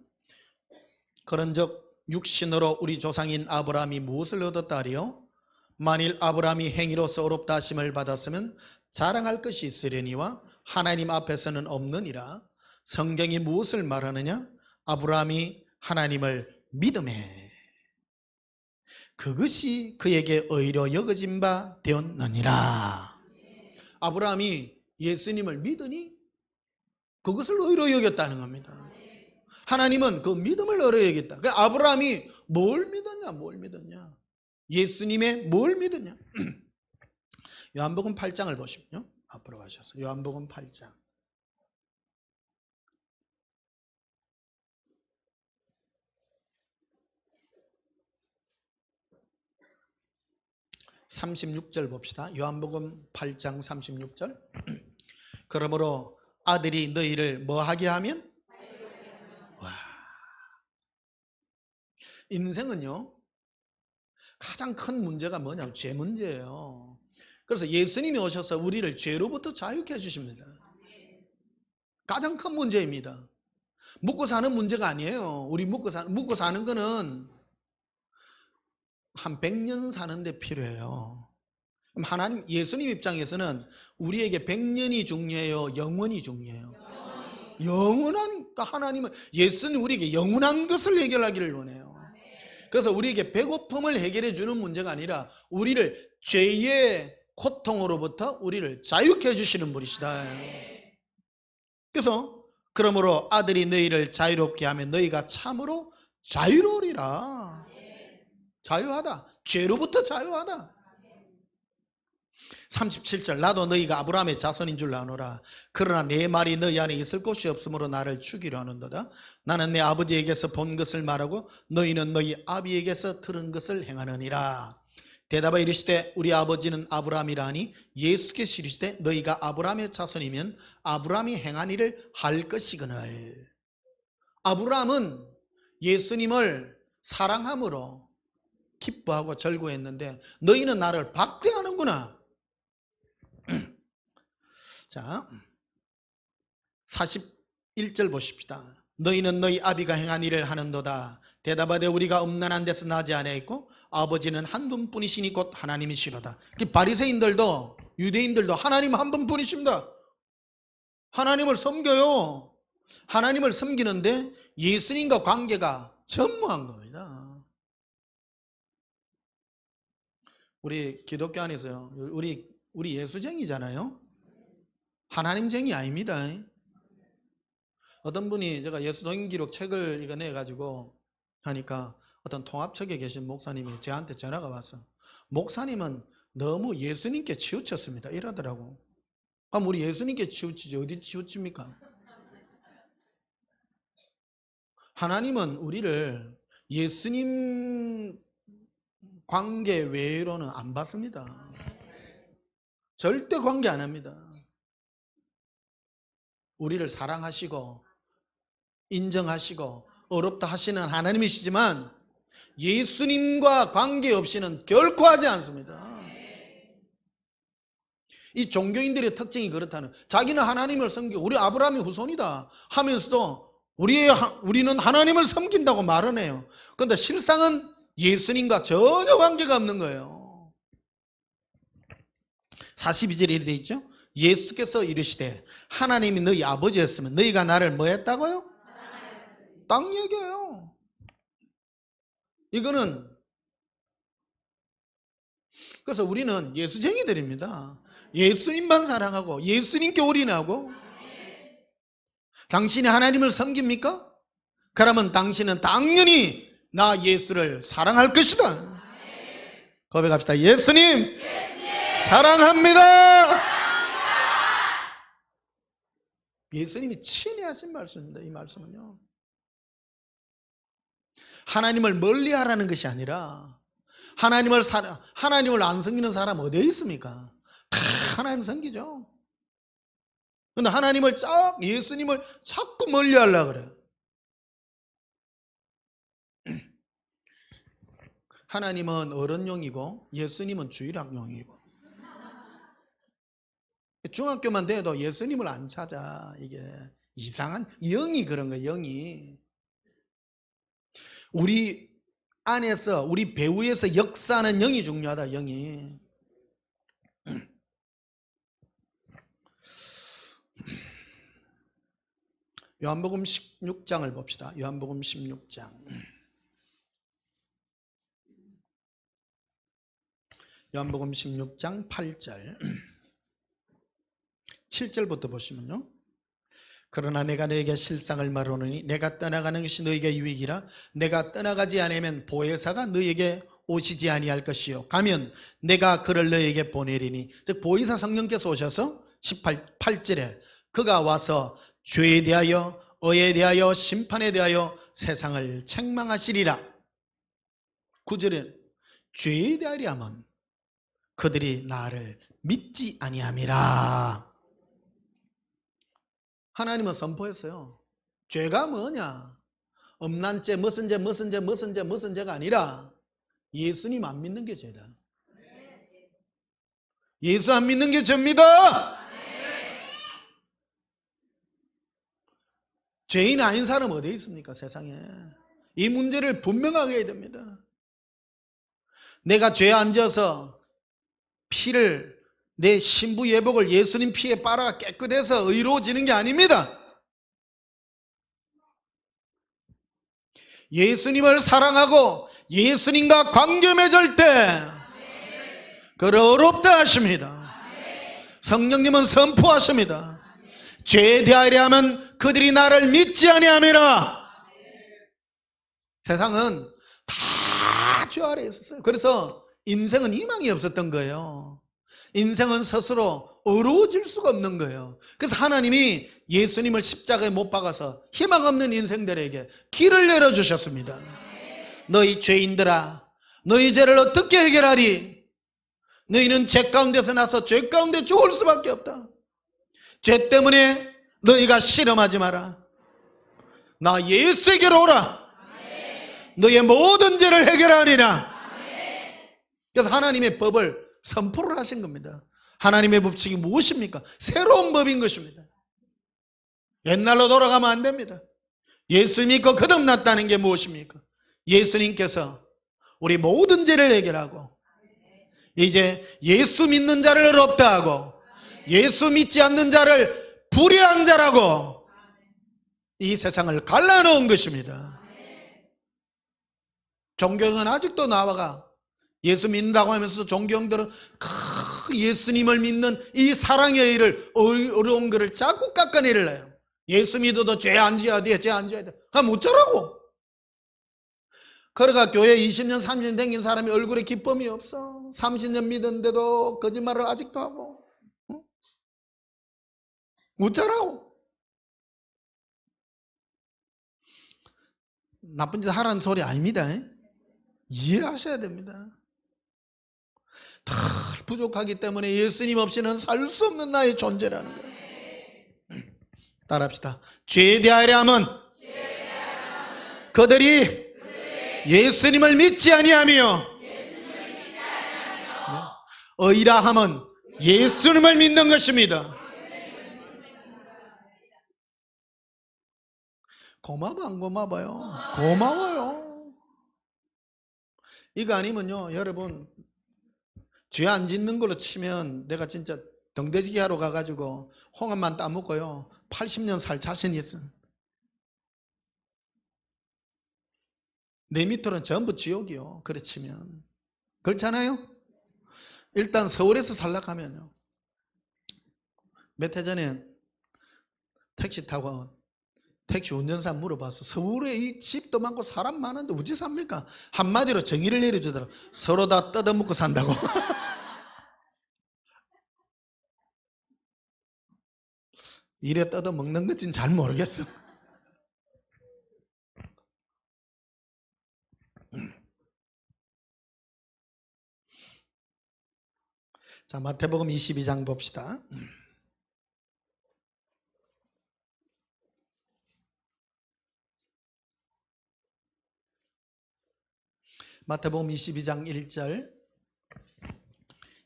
그런즉 육신으로 우리 조상인 아브라함이 무엇을 얻었다 하리요? 만일 아브라함이 행위로서 의롭다 하심을 받았으면 자랑할 것이 있으려니와 하나님 앞에서는 없느니라. 성경이 무엇을 말하느냐? 아브라함이 하나님을 믿음에 그것이 그에게 의로 여겨진 바 되었느니라. 아브라함이 예수님을 믿으니 그것을 의로 여겼다는 겁니다. 하나님은 그 믿음을 의로 여겼다. 그러니까 아브라함이 뭘 믿었냐? 예수님의 뭘 믿었냐? 요한복음 8장을 보시면요. 앞으로 가셔서 요한복음 8장. 36절 봅시다. 요한복음 8장 36절. 그러므로 아들이 너희를 뭐하게 하면? 와. 인생은요 가장 큰 문제가 뭐냐면 죄 문제예요. 그래서 예수님이 오셔서 우리를 죄로부터 자유케 해주십니다. 가장 큰 문제입니다. 먹고 사는 문제가 아니에요. 우리 먹고 사는 거는 한 100년 사는데 필요해요. 그럼 하나님, 예수님 입장에서는 우리에게 100년이 중요해요? 영원이 중요해요? 영원한, 하나님은, 예수는 우리에게 영원한 것을 해결하기를 원해요. 그래서 우리에게 배고픔을 해결해 주는 문제가 아니라 우리를 죄의 고통으로부터 우리를 자유케 해주시는 분이시다. 그래서 그러므로 아들이 너희를 자유롭게 하면 너희가 참으로 자유로우리라. 자유하다. 죄로부터 자유하다. 37절 나도 너희가 아브라함의 자손인 줄 아노라. 그러나 내 말이 너희 안에 있을 곳이 없으므로 나를 죽이려 하는도다. 나는 내 아버지에게서 본 것을 말하고 너희는 너희 아비에게서 들은 것을 행하느니라. 대답하여 이르시되 우리 아버지는 아브라함이라 하니 예수께서 이르시되 너희가 아브라함의 자손이면 아브라함이 행한 일을 할 것이거늘. 아브라함은 예수님을 사랑함으로 기뻐하고 절구했는데 너희는 나를 박대하는구나. 자, 41절 보십시다. 너희는 너희 아비가 행한 일을 하는도다. 대답하되 우리가 음란한 데서 나지 아니하였고 아버지는 한 분뿐이시니 곧 하나님이시로다. 바리새인들도 유대인들도 하나님 한 분뿐이십니다. 하나님을 섬겨요. 하나님을 섬기는데 예수님과 관계가 전무한 겁니다. 우리 기독교 안에서요, 우리 예수쟁이잖아요. 하나님쟁이 아닙니다. 어떤 분이 제가 예수동인기록 책을 이거 내가지고 하니까 어떤 통합처에 계신 목사님이 저한테 전화가 와서 목사님은 너무 예수님께 치우쳤습니다 이러더라고. 우리 예수님께 치우치지 어디 치우칩니까? 하나님은 우리를 예수님 관계 외로는 안 받습니다. 절대 관계 안 합니다. 우리를 사랑하시고 인정하시고 어렵다 하시는 하나님이시지만 예수님과 관계없이는 결코 하지 않습니다. 이 종교인들의 특징이 그렇다는, 자기는 하나님을 섬기고 우리 아브라함의 후손이다 하면서도 우리는 하나님을 섬긴다고 말은 해요. 그런데 실상은 예수님과 전혀 관계가 없는 거예요. 42절에 이렇게 되어 있죠. 예수께서 이르시되 하나님이 너희 아버지였으면 너희가 나를 뭐 했다고요? 딱 얘기해요. 이거는 그래서 우리는 예수쟁이들입니다. 예수님만 사랑하고 예수님께 올인하고. 당신이 하나님을 섬깁니까? 그러면 당신은 당연히 나 예수를 사랑할 것이다. 고백합시다. 예수님 사랑합니다. 예수님이 친히 하신 말씀입니다. 이 말씀은요, 하나님을 멀리하라는 것이 아니라 하나님을 안 섬기는 사람 어디에 있습니까? 다 하나님 섬기죠. 그런데 예수님을 자꾸 멀리하려고 그래요. 하나님은 어른용이고 예수님은 주일학용이고. 중학교만 돼도 예수님을 안 찾아. 이게 이상한 영이 그런 거예요. 영이 우리 안에서 우리 배후에서 역사하는 영이 중요하다. 영이. 요한복음 16장을 봅시다. 요한복음 16장. 요한복음 16장 8절 7절부터 보시면요. 그러나 내가 너에게 실상을 말하노니 내가 떠나가는 것이 너에게 유익이라. 내가 떠나가지 않으면 보혜사가 너에게 오시지 아니할 것이요 가면 내가 그를 너에게 보내리니. 즉 보혜사 성령께서 오셔서 18절에 그가 와서 죄에 대하여 의에 대하여 심판에 대하여 세상을 책망하시리라. 9절에 죄에 대하리하면 그들이 나를 믿지 아니함이라. 하나님은 선포했어요. 죄가 뭐냐? 음란죄, 무슨 죄가 아니라 예수님 안 믿는 게 죄다. 예수 안 믿는 게 죄입니다. 죄인 아닌 사람 어디에 있습니까? 세상에. 이 문제를 분명하게 해야 됩니다. 내가 죄에 앉아서 피를, 내 신부 예복을 예수님 피에 빨아 깨끗해서 의로워지는 게 아닙니다. 예수님을 사랑하고 예수님과 관계 맺을 때 그를 어렵다 하십니다. 성령님은 선포하십니다. 죄에 대하여 하면 그들이 나를 믿지 아니함이라. 세상은 다 죄 아래에 있었어요. 그래서 인생은 희망이 없었던 거예요. 인생은 스스로 어려워질 수가 없는 거예요. 그래서 하나님이 예수님을 십자가에 못 박아서 희망 없는 인생들에게 길을 열어주셨습니다. 너희 죄인들아, 너희 죄를 어떻게 해결하리? 너희는 죄 가운데서 나서 죄 가운데 죽을 수밖에 없다. 죄 때문에 너희가 실험하지 마라. 나 예수에게로 오라. 너의 모든 죄를 해결하리라. 그래서 하나님의 법을 선포를 하신 겁니다. 하나님의 법칙이 무엇입니까? 새로운 법인 것입니다. 옛날로 돌아가면 안 됩니다. 예수 믿고 거듭났다는 게 무엇입니까? 예수님께서 우리 모든 죄를 해결하고 이제 예수 믿는 자를 어렵다 하고 예수 믿지 않는 자를 불의한 자라고 이 세상을 갈라놓은 것입니다. 종교는 아직도 나와가 예수 믿는다고 하면서 종교형들은 예수님을 믿는 이 사랑의 일을 어려운 것을 자꾸 깎아내리려요. 예수 믿어도 죄 안 지어야 돼, 죄 안 지어야 돼. 못 자라고. 그러가 교회 20년 30년 댕긴 사람이 얼굴에 기쁨이 없어. 30년 믿었는데도 거짓말을 아직도 하고. 못 자라고. 나쁜 짓 하라는 소리 아닙니다. 이해하셔야 됩니다. 다 부족하기 때문에 예수님 없이는 살 수 없는 나의 존재라는 거예요. 따라합시다. 죄에 대하여 함은 그들이 예수님을 믿지 아니하며 의라 함은 예수님을 믿는 것입니다. 고마워 안 고마워요? 고마워요. 이거 아니면요 여러분 죄 안 짓는 걸로 치면 내가 진짜 등대지기 하러 가가지고 홍합만 따먹고요 80년 살 자신이 있어요. 내 밑으로는 전부 지옥이요. 그래 치면 그렇잖아요. 일단 서울에서 살려고 하면요 몇 해 전에 택시 타고 택시 운전사 물어봐서 서울에 이 집도 많고 사람 많은데 어찌 삽니까? 한마디로 정의를 내려주더라고. 서로 다 뜯어먹고 산다고. 이래 뜯어먹는 건지는 잘 모르겠어. 자, 마태복음 22장 봅시다. 마태복음 22장 1절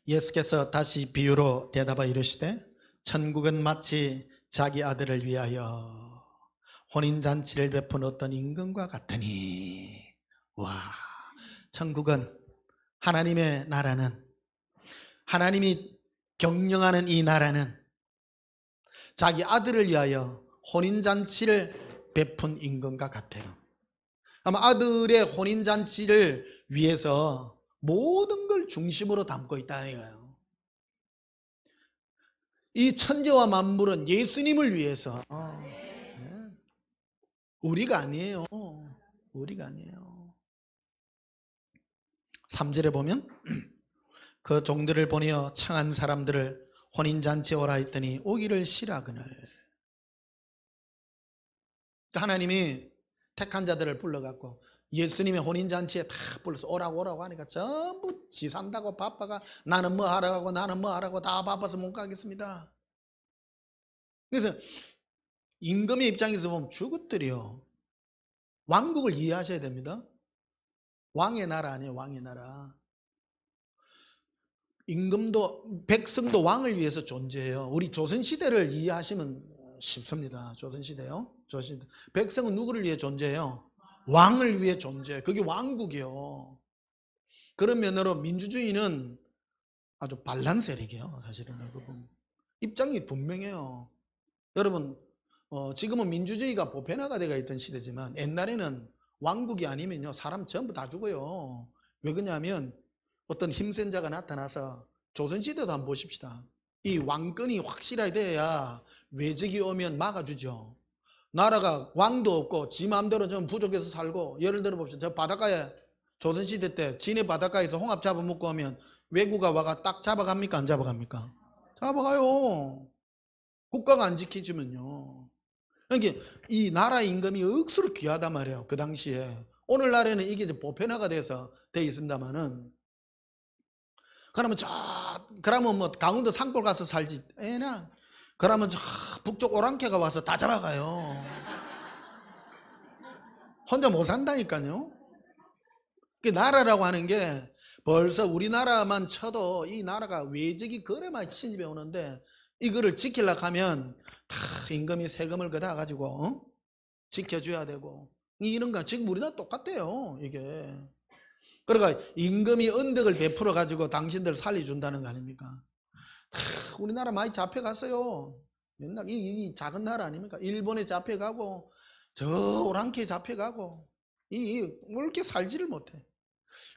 예수께서 다시 비유로 대답하여 이르시되 천국은 마치 자기 아들을 위하여 혼인잔치를 베푼 어떤 임금과 같으니. 와, 천국은 하나님의 나라는 하나님이 경영하는 이 나라는 자기 아들을 위하여 혼인잔치를 베푼 임금과 같아요. 아마 아들의 혼인잔치를 위해서 모든 걸 중심으로 담고 있다는 거예요. 이 천지와 만물은 예수님을 위해서 우리가 아니에요. 우리가 아니에요. 3절에 보면 그 종들을 보내어 청한 사람들을 혼인잔치에 오라 했더니 오기를 싫어하거늘. 하나님이 택한 자들을 불러갖고 예수님의 혼인잔치에 다 불러서 오라고 하니까 전부 지 산다고 바빠가 나는 뭐 하라고 하고 나는 뭐 하라고 다 바빠서 못 가겠습니다. 그래서 임금의 입장에서 보면 저것들이요 왕국을 이해하셔야 됩니다. 왕의 나라 아니에요. 왕의 나라. 임금도 백성도 왕을 위해서 존재해요. 우리 조선시대를 이해하시면 쉽습니다. 조선시대요. 조선시대. 백성은 누구를 위해 존재해요? 왕을 위해 존재해요. 그게 왕국이요. 그런 면으로 민주주의는 아주 반란 세력이에요. 사실은 알고 보면. 입장이 분명해요. 여러분 지금은 민주주의가 보편화가 되어 있던 시대지만 옛날에는 왕국이 아니면요 사람 전부 다 죽어요. 왜 그러냐면 어떤 힘센 자가 나타나서 조선시대도 한번 보십시다. 이 왕권이 확실하게 돼야 외적이 오면 막아주죠. 나라가 왕도 없고 지 마음대로 좀 부족해서 살고, 예를 들어 봅시다. 저 바닷가에 조선시대 때 진해 바닷가에서 홍합 잡아먹고 하면 외구가 와가 딱 잡아갑니까 안 잡아갑니까? 잡아가요. 국가가 안 지켜주면요. 그러니까 이 나라 임금이 억수로 귀하단 말이에요. 그 당시에. 오늘날에는 이게 이제 보편화가 돼서 돼 있습니다만은, 그러면 뭐 강원도 산골 가서 살지 애나, 그러면 저 북쪽 오랑캐가 와서 다 잡아가요. 혼자 못 산다니까요. 그 나라라고 하는 게 벌써 우리나라만 쳐도 이 나라가 외적이 그래 많이 침입해 오는데, 이거를 지키려고 하면 다 임금이 세금을 걷어 가지고 지켜줘야 되고, 이런 거 지금 우리나라 똑같대요 이게. 그러니까 임금이 은덕을 베풀어 가지고 당신들 살려준다는 거 아닙니까? 우리나라 많이 잡혀갔어요. 맨날 이 작은 나라 아닙니까? 일본에 잡혀가고 저 오랑캐 잡혀가고 왜 이렇게 살지를 못해.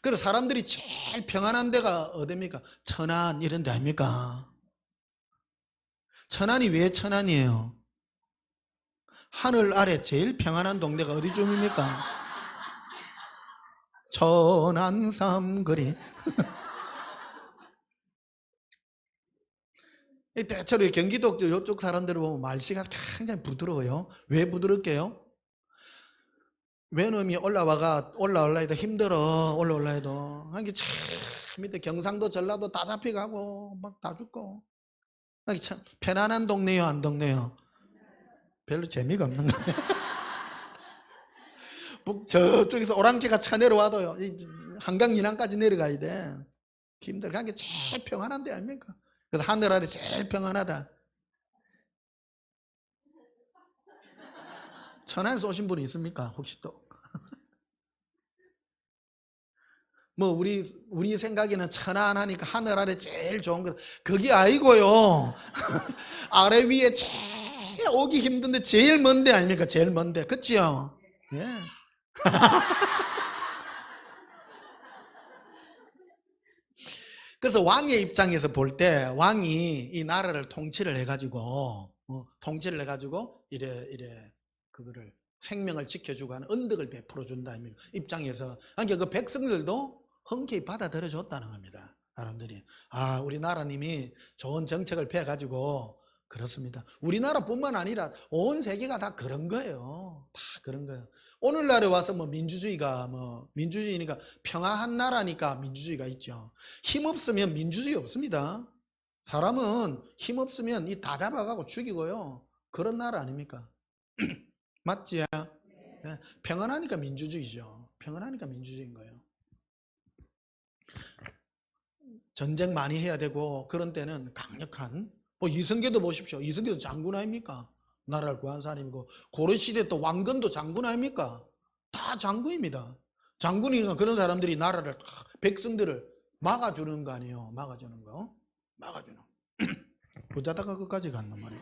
그래서 사람들이 제일 평안한 데가 어디입니까? 천안 이런 데 아닙니까? 천안이 왜 천안이에요? 하늘 아래 제일 평안한 동네가 어디쯤입니까? 천안 삼거리. 대체로 경기도 이쪽 사람들을 보면 말씨가 굉장히 부드러워요. 왜 부드럽게요? 외놈이 올라올라 해도 힘들어. 올라올라 해도. 하기 참 밑에 경상도 전라도 다 잡혀가고 막 다 죽고. 하기 참 편안한 동네요 안 동네요? 별로 재미가 없는 거예요. 저쪽에서 오랑캐가 차 내려와도요 한강 이남까지 내려가야 돼. 힘들어. 그게 제일 평안한 데 아닙니까? 그래서 하늘 아래 제일 평안하다. 천안에서 오신 분이 있습니까? 혹시 또? 뭐 우리 생각에는 천안하니까 하늘 아래 제일 좋은 거 그게 아니고요. 아래 위에 제일 오기 힘든데 제일 먼데 아닙니까? 제일 먼데. 그치요? 예. 그래서 왕의 입장에서 볼 때 왕이 이 나라를 통치를 해가지고 이래 그거를 생명을 지켜주고 하는 은덕을 베풀어 준다 입장에서, 그러니까 그 백성들도 흔쾌히 받아들여 줬다는 겁니다. 사람들이 우리 나라님이 좋은 정책을 펴가지고. 그렇습니다. 우리나라뿐만 아니라 온 세계가 다 그런 거예요. 다 그런 거예요. 오늘날에 와서 민주주의니까 평화한 나라니까 민주주의가 있죠. 힘 없으면 민주주의 없습니다. 사람은 힘 없으면 이 다 잡아가고 죽이고요. 그런 나라 아닙니까? 맞지? 네. 평안하니까 민주주의죠. 평안하니까 민주주의인 거예요. 전쟁 많이 해야 되고 그런 때는 강력한 이성계도 보십시오. 이성계도 장군 아닙니까? 나라를 구한 사람이고, 고려시대 또 왕건도 장군 아닙니까? 다 장군입니다. 장군이니까 그런 사람들이 나라를 백성들을 막아주는 거 아니에요. 막아주는 거. 막아주는 부자다가 끝까지 간단 말이에요.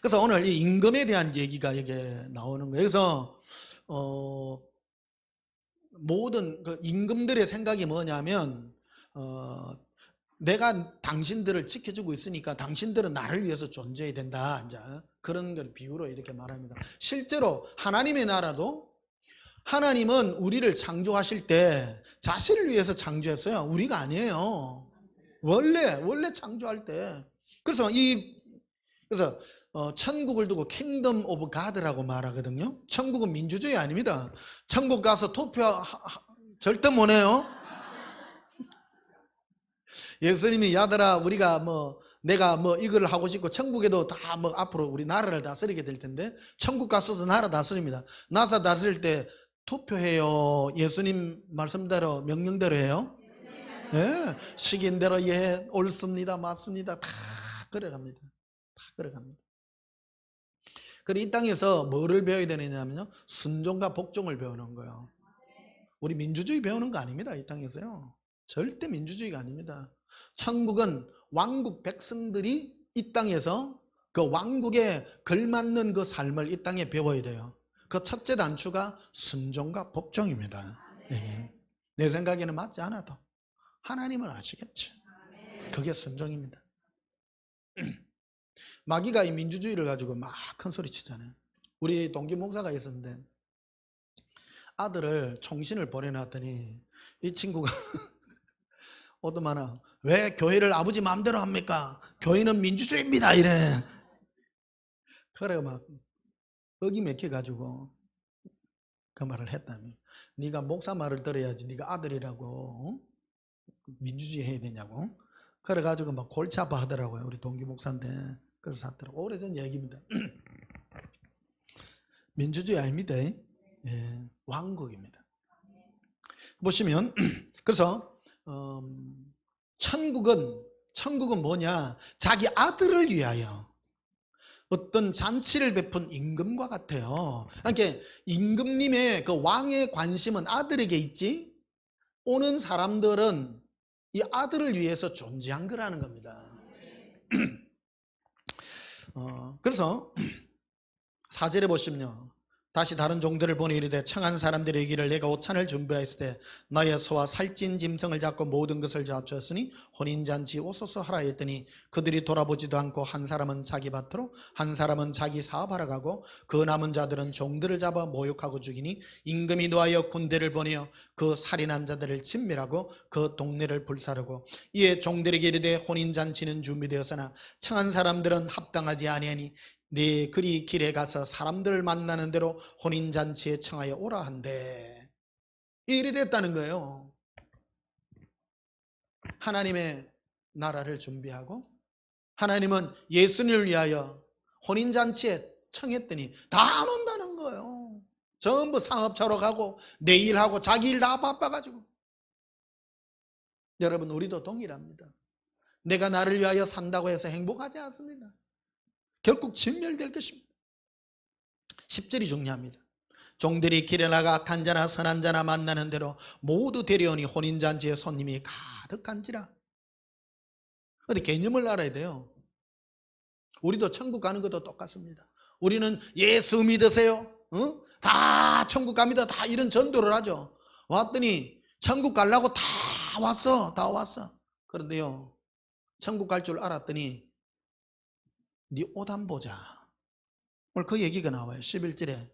그래서 오늘 이 임금에 대한 얘기가 여기에 나오는 거예요. 그래서 모든 그 임금들의 생각이 뭐냐면 내가 당신들을 지켜주고 있으니까 당신들은 나를 위해서 존재해야 된다. 이제 그런 걸 비유로 이렇게 말합니다. 실제로 하나님의 나라도 하나님은 우리를 창조하실 때 자신을 위해서 창조했어요. 우리가 아니에요. 원래 창조할 때. 그래서 천국을 두고 킹덤 오브 가드라고 말하거든요. 천국은 민주주의 아닙니다. 천국 가서 투표 절대 못 해요. 예수님이 야들아 우리가 내가 이걸 하고 싶고 천국에도 다 앞으로 우리 나라를 다스리게 될 텐데 천국 가서도 나라 다스립니다. 나사 다스릴 때 투표해요. 예수님 말씀대로 명령대로 해요. 예, 시긴대로 옳습니다 맞습니다 다 걸어갑니다. 다 걸어갑니다. 그리고 이 땅에서 뭐를 배워야 되느냐면요 순종과 복종을 배우는 거예요. 우리 민주주의 배우는 거 아닙니다. 이 땅에서요. 절대 민주주의가 아닙니다. 천국은 왕국 백성들이 이 땅에서 그 왕국에 걸맞는 그 삶을 이 땅에 배워야 돼요. 그 첫째 단추가 순종과 복종입니다. 네. 내 생각에는 맞지 않아도 하나님은 아시겠지. 그게 순종입니다. 마귀가 이 민주주의를 가지고 막 큰 소리 치잖아요. 우리 동기 목사가 있었는데 아들을 총신을 보내놨더니 이 친구가 오더마나 왜 교회를 아버지 마음대로 합니까? 교회는 민주주의입니다 이래. 그래 막 어기 맥혀가지고 그 말을 했다며. 네가 목사 말을 들어야지 네가 아들이라고 민주주의 해야 되냐고. 그래가지고 막 골치 아파 하더라고요. 우리 동기 목사인데. 그래서 하더라고. 오래전 얘기입니다. 민주주의 아닙니다. 예, 왕국입니다. 보시면 그래서 천국은 뭐냐? 자기 아들을 위하여 어떤 잔치를 베푼 임금과 같아요. 그러니까 임금님의 그 왕의 관심은 아들에게 있지, 오는 사람들은 이 아들을 위해서 존재한 거라는 겁니다. 그래서 4절에 보시면요. 다시 다른 종들을 보니 이르되 청한 사람들의 이기를 내가 오찬을 준비하였을 때 너의 소와 살찐 짐승을 잡고 모든 것을 잡주었으니 혼인잔치 오소서 하라 했더니 그들이 돌아보지도 않고 한 사람은 자기 밭으로 한 사람은 자기 사업하러 가고 그 남은 자들은 종들을 잡아 모욕하고 죽이니 임금이 노하여 군대를 보내어 그 살인한 자들을 진멸하고 그 동네를 불사르고 이에 종들에게 이르되 혼인잔치는 준비되었으나 청한 사람들은 합당하지 아니하니 네 그리 길에 가서 사람들을 만나는 대로 혼인잔치에 청하여 오라 한대. 이 일이 됐다는 거예요. 하나님의 나라를 준비하고 하나님은 예수님을 위하여 혼인잔치에 청했더니 다 안 온다는 거예요. 전부 상업차로 가고 내 일하고 자기 일 다 바빠가지고. 여러분 우리도 동일합니다. 내가 나를 위하여 산다고 해서 행복하지 않습니다. 결국 진멸될 것입니다. 10절이 중요합니다. 종들이 길에 나가 악한 자나 선한 자나 만나는 대로 모두 데려오니 혼인잔치에 손님이 가득한지라. 근데 개념을 알아야 돼요. 우리도 천국 가는 것도 똑같습니다. 우리는 예수 믿으세요. 다 천국 갑니다. 다 이런 전도를 하죠. 왔더니 천국 가려고 다 왔어. 다 왔어. 그런데요, 천국 갈 줄 알았더니 네 옷 안 보자. 오늘 그 얘기가 나와요. 11절에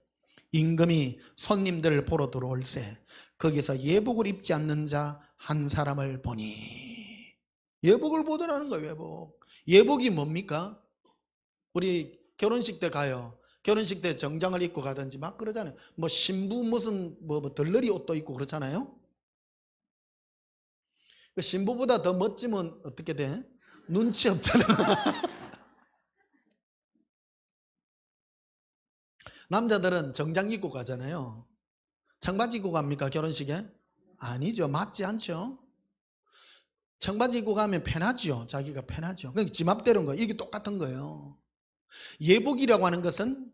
임금이 손님들을 보러 들어올세 거기서 예복을 입지 않는 자 한 사람을 보니. 예복을 보더라는 거예요. 예복. 예복이 뭡니까? 우리 결혼식 때 가요. 결혼식 때 정장을 입고 가든지 막 그러잖아요. 뭐 신부 무슨 뭐 덜러리 옷도 입고 그렇잖아요. 신부보다 더 멋지면 어떻게 돼? 눈치 없잖아. 남자들은 정장 입고 가잖아요. 청바지 입고 갑니까? 결혼식에? 아니죠. 맞지 않죠. 청바지 입고 가면 편하죠. 자기가 편하죠. 그러니까 지 맘대로인 거예요. 이게 똑같은 거예요. 예복이라고 하는 것은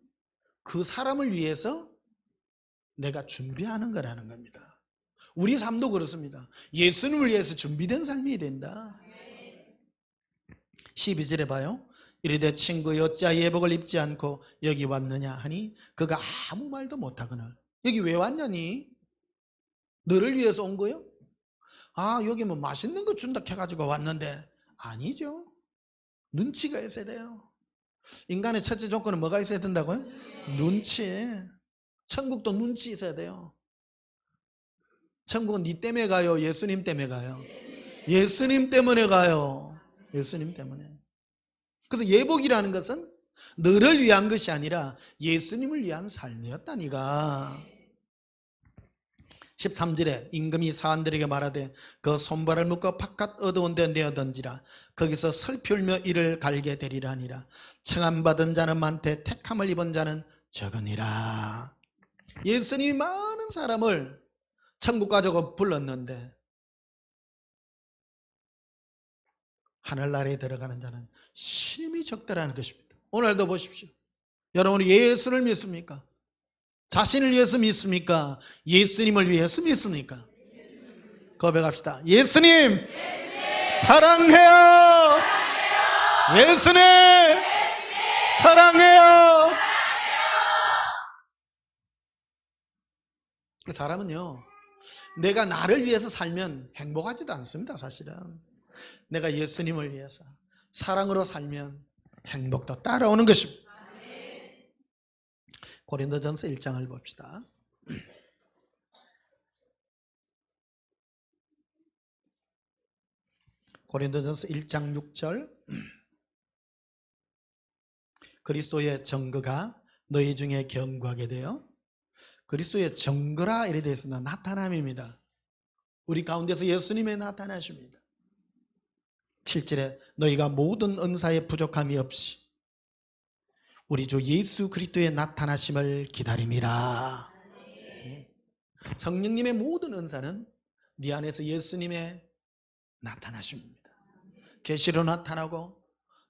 그 사람을 위해서 내가 준비하는 거라는 겁니다. 우리 삶도 그렇습니다. 예수님을 위해서 준비된 삶이 된다. 12절에 봐요. 이르되 친구 어찌 예복을 입지 않고 여기 왔느냐 하니 그가 아무 말도 못하거늘. 여기 왜 왔냐니? 너를 위해서 온 거요? 아, 여기 뭐 맛있는 거 준다 해가지고 왔는데. 아니죠. 눈치가 있어야 돼요. 인간의 첫째 조건은 뭐가 있어야 된다고요? 눈치. 천국도 눈치 있어야 돼요. 천국은 니 때문에 가요? 예수님 때문에 가요? 예수님 때문에 가요. 예수님 때문에. 그래서 예복이라는 것은 너를 위한 것이 아니라 예수님을 위한 삶이었다니까. 13절에 임금이 사람들에게 말하되 그 손발을 묶어 바깥 어두운 데 내어던지라. 거기서 슬피 울며 이를 갈게 되리라 하니라. 청함받은 자는 많되 택함을 입은 자는 적으니라. 예수님이 많은 사람을 천국 가자고 불렀는데 하늘나라에 들어가는 자는 심히 적다라는 것입니다. 오늘도 보십시오. 여러분이 예수를 믿습니까? 자신을 위해서 믿습니까? 예수님을 위해서 믿습니까? 고백합시다. 예수님, 사랑해요. 예수님, 사랑해요. 사람은요, 내가 나를 위해서 살면 행복하지도 않습니다. 사실은 내가 예수님을 위해서 사랑으로 살면 행복도 따라오는 것입니다. 고린도전서 1장을 봅시다. 고린도전서 1장 6절. 그리스도의 증거가 너희 중에 견고하게 되어. 그리스도의 증거라 이래 되어 있습니다. 나타남입니다. 우리 가운데서 예수님의 나타나십니다. 7절에 너희가 모든 은사에 부족함이 없이 우리 주 예수 그리스도의 나타나심을 기다림이라. 성령님의 모든 은사는 네 안에서 예수님의 나타나심입니다. 계시로 나타나고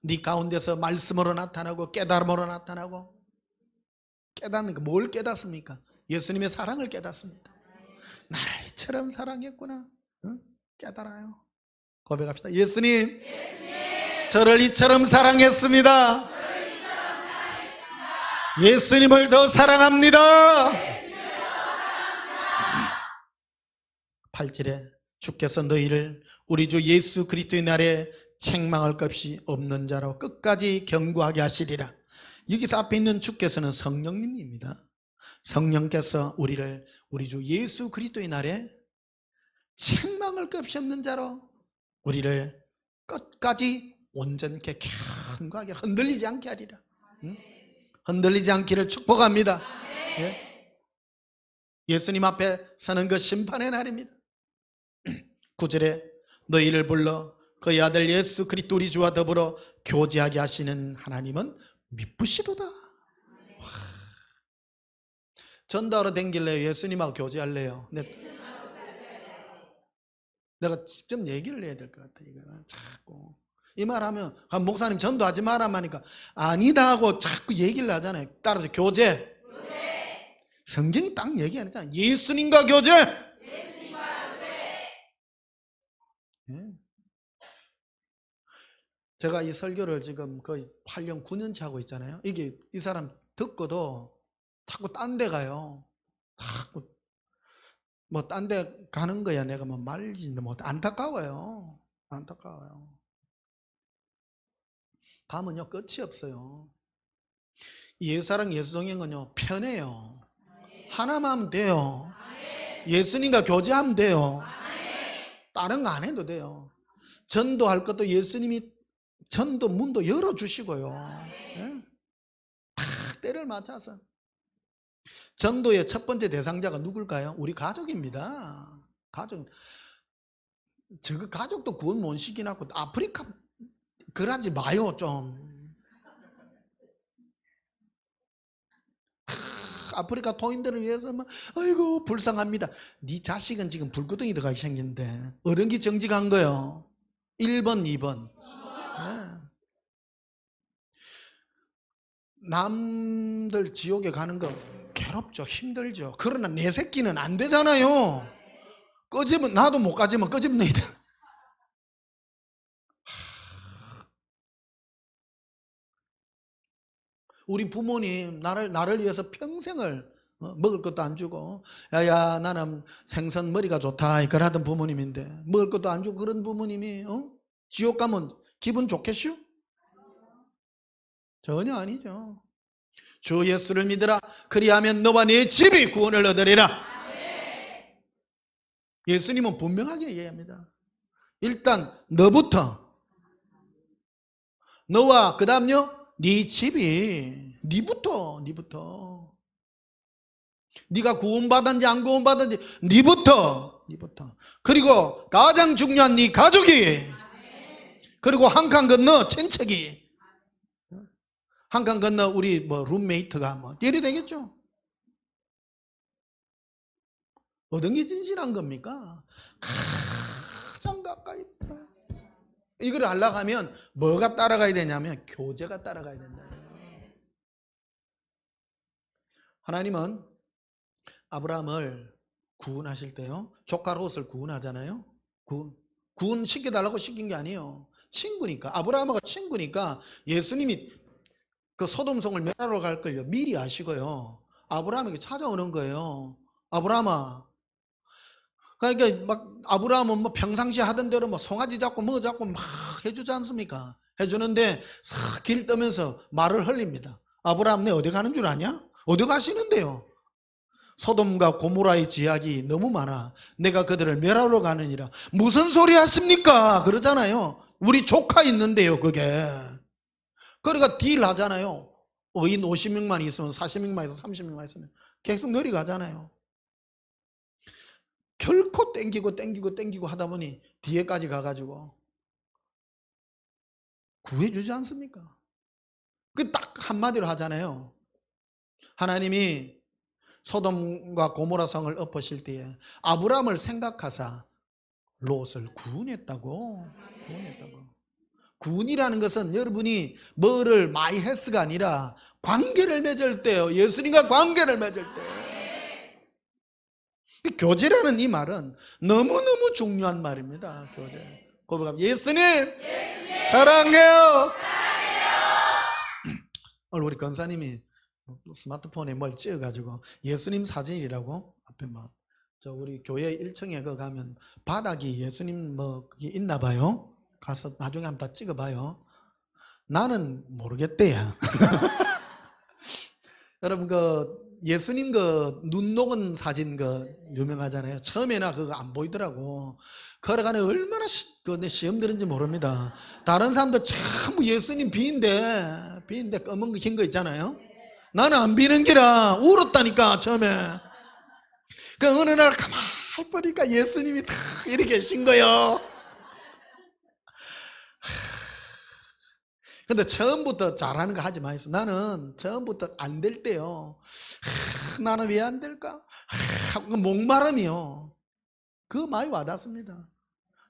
네 가운데서 말씀으로 나타나고 깨달음으로 나타나고. 깨닫는 거 뭘 깨닫습니까? 예수님의 사랑을 깨닫습니다. 나를 이처럼 사랑했구나. 깨달아요. 고백합시다. 예수님, 저를 이처럼 사랑했습니다. 예수님을 더 사랑합니다. 8절에 주께서 너희를 우리 주 예수 그리스도의 날에 책망할 것이 없는 자로 끝까지 견고하게 하시리라. 여기서 앞에 있는 주께서는 성령님입니다. 성령께서 우리를 우리 주 예수 그리스도의 날에 책망할 것이 없는 자로 우리를 끝까지 온전케 견고하게 흔들리지 않게 하리라. 흔들리지 않기를 축복합니다. 예? 예수님 앞에 서는 그 심판의 날입니다. 9절에 너희를 불러 그의 아들 예수 그리스도 우리 주와 더불어 교제하게 하시는 하나님은 미쁘시도다. 전도하러 댕길래요? 예수님하고 교제할래요? 내가 직접 얘기를 해야 될 것 같아. 이거는 자꾸 이 말하면 목사님 전도하지 말라고 하니까 아니다 하고 자꾸 얘기를 하잖아요. 따라서 교제. 성경이 딱 얘기 안 했잖아요. 예수님과 교제. 예. 제가 이 설교를 지금 거의 8년 9년째 하고 있잖아요. 이게 이 사람 듣고도 자꾸 딴 데 가요. 자꾸 뭐 딴 데 가는 거야. 내가 뭐 말리지는 못해. 안타까워요. 안타까워요. 가면요 끝이 없어요. 예사랑 예수동행은요 편해요. 하나만 하면 돼요. 예수님과 교제하면 돼요. 다른 거 안 해도 돼요. 전도할 것도 예수님이 전도 문도 열어주시고요. 네? 딱 때를 맞춰서. 전도의 첫 번째 대상자가 누굴까요? 우리 가족입니다. 가족. 저 가족도 구원 못 시키나고 아프리카 그러지 마요 좀. 아프리카 토인들을 위해서 막 아이고 불쌍합니다. 네 자식은 지금 불구덩이 들어가게 생겼는데 어른기 정직한 거요. 1번 2번. 네. 남들 지옥에 가는 거 괴롭죠. 힘들죠. 그러나 내 새끼는 안 되잖아요. 꺼지면 나도 못 가지만 꺼지면 너희들. 우리 부모님 나를 위해서 평생을 먹을 것도 안 주고 야야 나는 생선 머리가 좋다 그러던 부모님인데 먹을 것도 안 주고 그런 부모님이 지옥 가면 기분 좋겠슈? 전혀 아니죠. 주 예수를 믿으라 그리하면 너와 네 집이 구원을 얻으리라. 예수님은 분명하게 얘기합니다. 일단 너부터 너와 그 다음요 네 집이 네부터 네가 구원받았는지 안 구원받았는지 네부터 그리고 가장 중요한 네 가족이 그리고 한 칸 건너 친척이 한 칸 건너 우리 뭐 룸메이트가 뭐 이래 되겠죠. 어떤 게 진실한 겁니까? 가장 가까이 이걸 하려고 하면 뭐가 따라가야 되냐면 교제가 따라가야 된다. 하나님은 아브라함을 구원하실 때요, 조카 롯을 구원하잖아요. 구원 시켜달라고 시킨 게 아니에요. 친구니까, 아브라함과 친구니까 예수님이 그 소돔성을 멸하러 갈 걸요 미리 아시고요, 아브라함에게 찾아오는 거예요. 아브라함아. 그러니까 막 아브라함은 뭐 평상시 하던 대로 뭐 송아지 잡고 뭐 잡고 막 해주지 않습니까? 해주는데 싹 길 떠면서 말을 흘립니다. 아브라함, 내 어디 가는 줄 아냐? 어디 가시는데요? 소돔과 고모라의 지약이 너무 많아. 내가 그들을 멸하러 가느니라. 무슨 소리 하십니까? 그러잖아요. 우리 조카 있는데요, 그게. 그러니까 딜 하잖아요. 의인 50명만 있으면 40명만 있으면 30명만 있으면 계속 내려가잖아요. 결코 땡기고 하다 보니 뒤에까지 가가지고 구해주지 않습니까? 그 딱 한마디로 하잖아요. 하나님이 소돔과 고모라 성을 엎으실 때에 아브라함을 생각하사 롯을 구원했다고. 구원이라는 것은 여러분이 뭐를 많이 했스가 아니라 관계를 맺을 때요. 예수님과 관계를 맺을 때. 교제라는 이 말은 너무너무 중요한 말입니다. 교제. 고백합니다. 예수님, 사랑해요. 오늘 우리 권사님이 스마트폰에 뭘 찍어가지고 예수님 사진이라고 앞에 막, 저 우리 교회 1층에 그 가면 바닥이 예수님 뭐 그게 있나 봐요. 가서 나중에 한번 다 찍어봐요. 나는 모르겠대요. 여러분 그 예수님 그 눈 녹은 사진 그 유명하잖아요. 처음에나 그거 안 보이더라고. 걸어가네 얼마나 내 시험 들은지 모릅니다. 다른 사람들 참 예수님 비인데 검은 거 흰 거 있잖아요. 나는 안 비는 기라 울었다니까 처음에. 그 어느 날 가만히 보니까 예수님이 다 이렇게 계신 거요. 근데 처음부터 잘하는 거 하지 마세요. 나는 처음부터 안 될 때요, 나는 왜 안 될까? 목마름이요. 그거 많이 와닿습니다.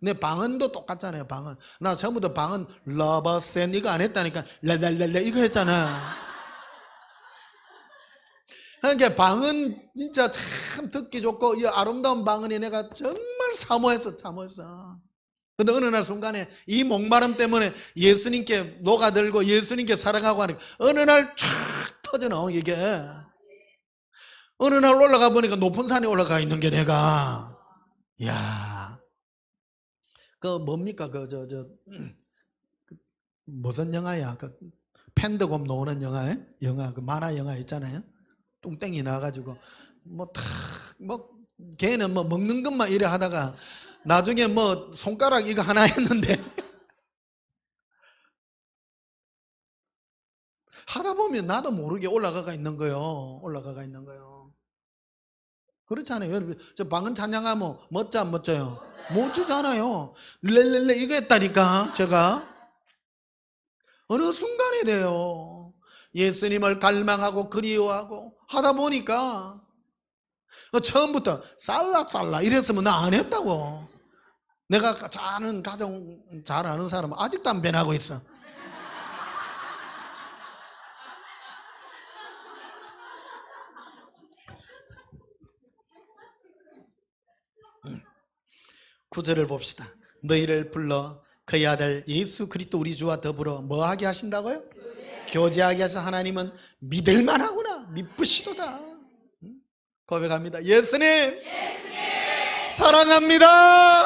내 방언도 똑같잖아요. 방언. 나 처음부터 방언 러버센 이거 안 했다니까. 랄랄랄라 이거 했잖아. 그러니까 방언 진짜 참 듣기 좋고 이 아름다운 방언이 내가 정말 사모했어. 근데 어느 날 순간에 이 목마름 때문에 예수님께 녹아들고 예수님께 살아가고 하니까 어느 날 쫙 터져 나온 이게. 어느 날 올라가 보니까 높은 산에 올라가 있는 게 내가. 야, 그 뭡니까 무슨 영화야? 그 팬더곰 나오는 영화 그 만화 영화 있잖아요. 뚱땡이 나와가지고 걔는 뭐 먹는 것만 이래 하다가 나중에 뭐 손가락 이거 하나 했는데 하다 보면 나도 모르게 올라가가 있는 거요. 그렇잖아요. 여러분 저 방언 찬양하면 멋져 안 멋져요? 멋지잖아요. 렐렐레 이거 했다니까. 제가 어느 순간에 돼요. 예수님을 갈망하고 그리워하고 하다 보니까 처음부터 살라 이랬으면 나 안 했다고. 내가 아는 가정 잘 아는 사람은 아직도 안 변하고 있어. 구절을 봅시다. 너희를 불러 그의 아들 예수 그리스도 우리 주와 더불어 뭐하게 하신다고요? 교제하게 하신 하나님은 믿을만하구나. 믿으시도다. 고백합니다. 예수님, 사랑합니다.